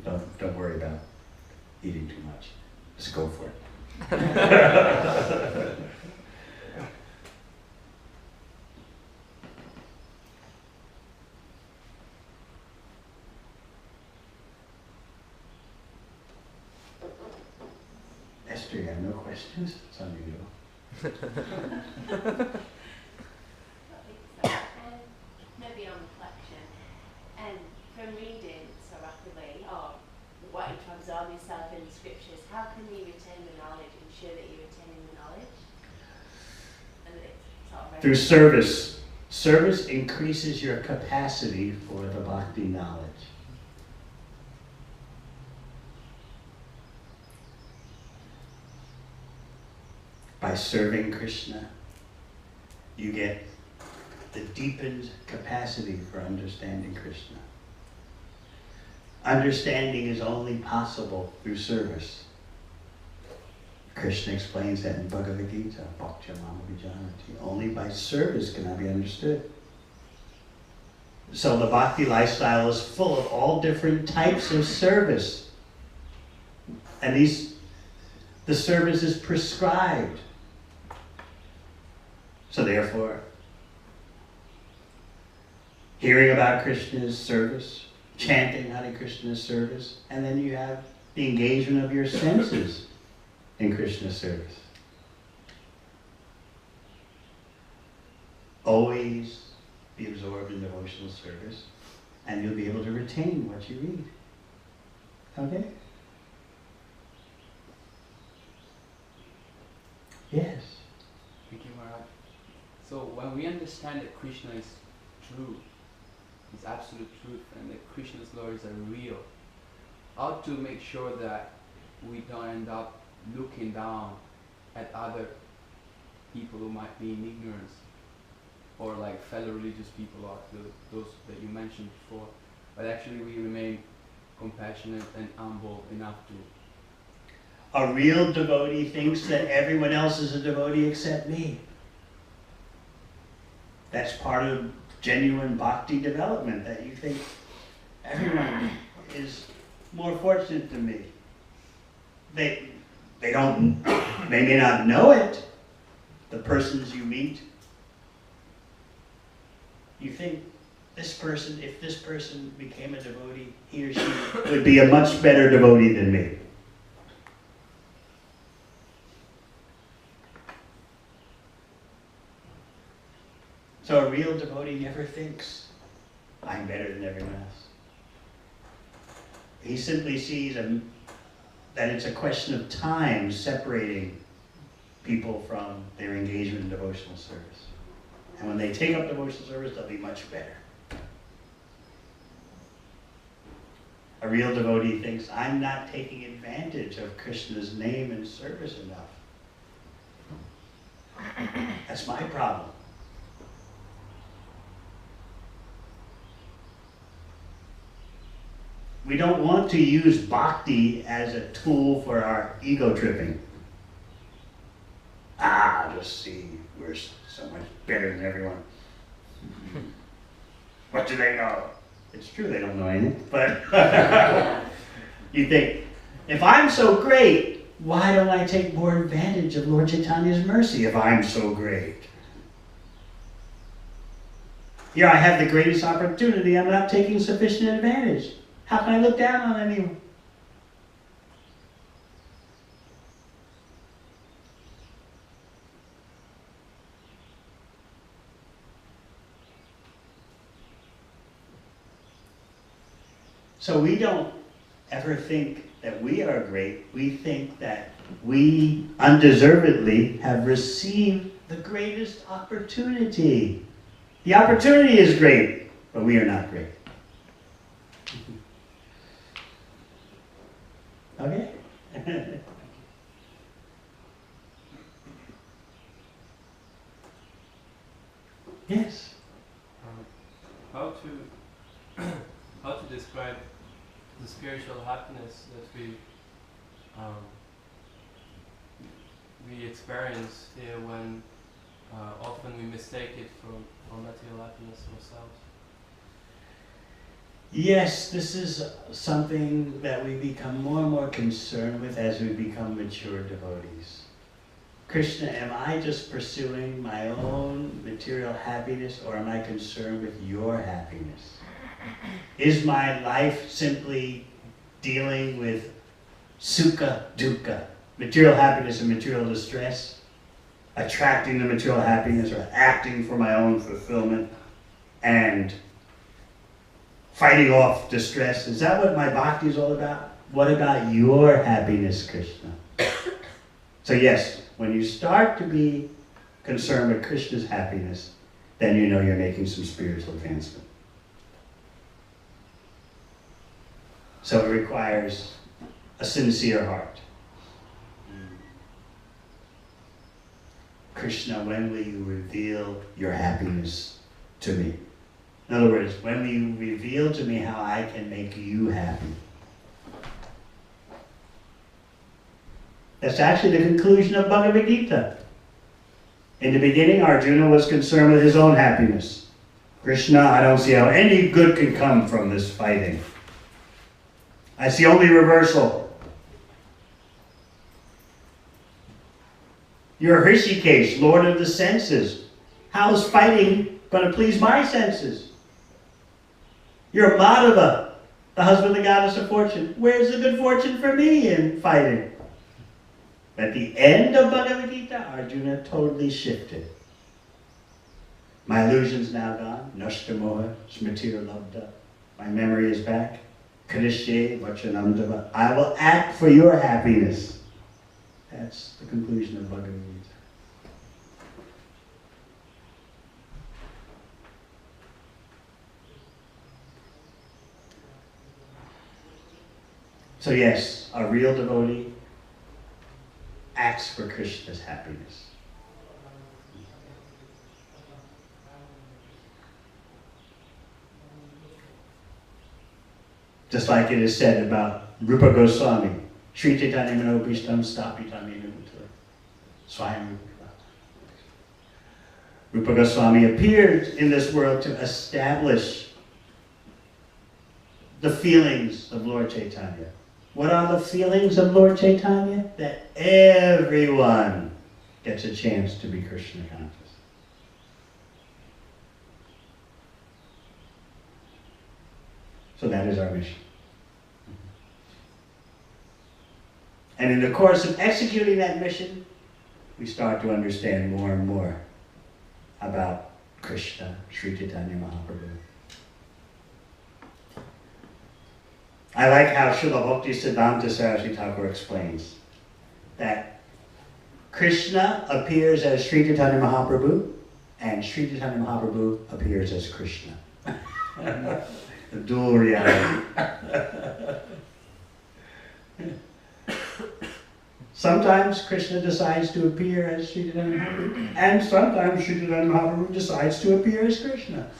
Don't worry about eating too much. Just go for it. Esther, you have no questions? It's on you. Maybe on reflection, and from reading so rapidly, or wanting to absorb yourself in the scriptures, how can you retain the knowledge, ensure that you're retaining the knowledge? And it's sort of Through service. Service increases your capacity for the bhakti knowledge. By serving Krishna, you get the deepened capacity for understanding Krishna. Understanding is only possible through service. Krishna explains that in Bhagavad Gita, Bhakti Mama Vijanati. Only by service can I be understood. So the bhakti lifestyle is full of all different types of service. And the service is prescribed. So therefore, hearing about Krishna's service, chanting Hare Krishna's service, and then you have the engagement of your senses in Krishna's service. Always be absorbed in devotional service, and you'll be able to retain what you read. Okay? Yes. Thank you, Maharaj. So when we understand that Krishna is true, is absolute truth, and that Krishna's glories are real, how to make sure that we don't end up looking down at other people who might be in ignorance, or like fellow religious people, or those that you mentioned before, but actually we remain compassionate and humble enough to. A real devotee thinks that everyone else is a devotee except me. That's part of genuine bhakti development, that you think everyone is more fortunate than me. They may not know it, the persons you meet. You think this person, if this person became a devotee, he or she would be a much better devotee than me. So a real devotee never thinks, I'm better than everyone else. He simply sees that it's a question of time separating people from their engagement in devotional service. And when they take up devotional service, they'll be much better. A real devotee thinks, I'm not taking advantage of Krishna's name and service enough. That's my problem. We don't want to use bhakti as a tool for our ego tripping. Just see, we're so much better than everyone. What do they know? It's true, they don't know anything, but you think, if I'm so great, why don't I take more advantage of Lord Chaitanya's mercy if I'm so great? Here I have the greatest opportunity, I'm not taking sufficient advantage. How can I look down on anyone? So we don't ever think that we are great. We think that we undeservedly have received the greatest opportunity. The opportunity is great, but we are not great. Okay? Yes. How to describe the spiritual happiness that we we experience here when often we mistake it for material happiness ourselves. Yes, this is something that we become more and more concerned with as we become mature devotees. Krishna, am I just pursuing my own material happiness, or am I concerned with your happiness? Is my life simply dealing with sukha, dukkha, material happiness and material distress, attracting the material happiness or acting for my own fulfillment and fighting off distress? Is that what my bhakti is all about? What about your happiness, Krishna? So yes, when you start to be concerned with Krishna's happiness, then you know you're making some spiritual advancement. So it requires a sincere heart. Krishna, when will you reveal your happiness to me? In other words, when will you reveal to me how I can make you happy? That's actually the conclusion of Bhagavad Gita. In the beginning, Arjuna was concerned with his own happiness. Krishna, I don't see how any good can come from this fighting. I see only reversal. You're Hrishikesh, Lord of the senses. How is fighting going to please my senses? You're Madhava, the husband of the goddess of fortune. Where's the good fortune for me in fighting? At the end of Bhagavad Gita, Arjuna totally shifted. My illusion's now gone. Nashta moha smritir labdha. My memory is back. Karishye vachanam. I will act for your happiness. That's the conclusion of Bhagavad Gita. So yes, a real devotee acts for Krishna's happiness. Just like it is said about Rupa Goswami, Sri Chaitanya Manobhishtam Stapitam Inuta Swayam. Rupa Goswami appeared in this world to establish the feelings of Lord Chaitanya. What are the feelings of Lord Chaitanya? That everyone gets a chance to be Krishna conscious. So that is our mission. And in the course of executing that mission, we start to understand more and more about Krishna, Sri Chaitanya Mahaprabhu. I like how Srila Bhakti Siddhanta Saraswati Thakur explains that Krishna appears as Sri Chaitanya Mahaprabhu, and Sri Chaitanya Mahaprabhu appears as Krishna. The dual reality. Sometimes Krishna decides to appear as Sri Chaitanya Mahaprabhu, and sometimes Sri Chaitanya Mahaprabhu decides to appear as Krishna.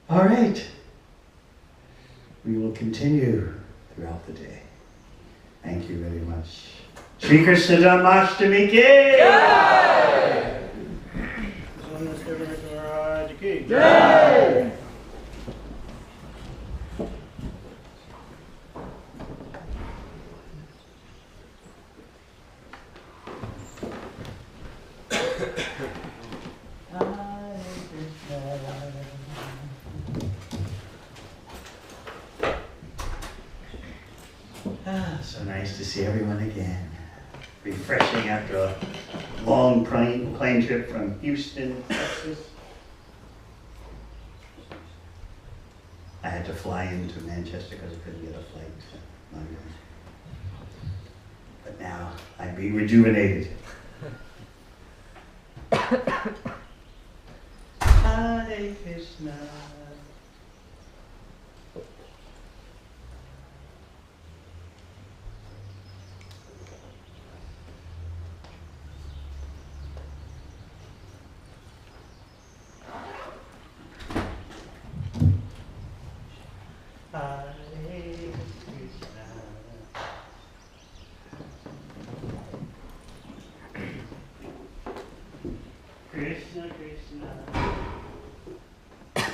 All right. We will continue throughout the day. Thank you very much. Shri Krishna Janmashtami ki Jai! Devamrita ki Jai! So nice to see everyone again. Refreshing after a long plane trip from Houston, Texas. I had to fly into Manchester because I couldn't get a flight. But now I'm being rejuvenated. Hare Krishna.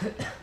Yeah.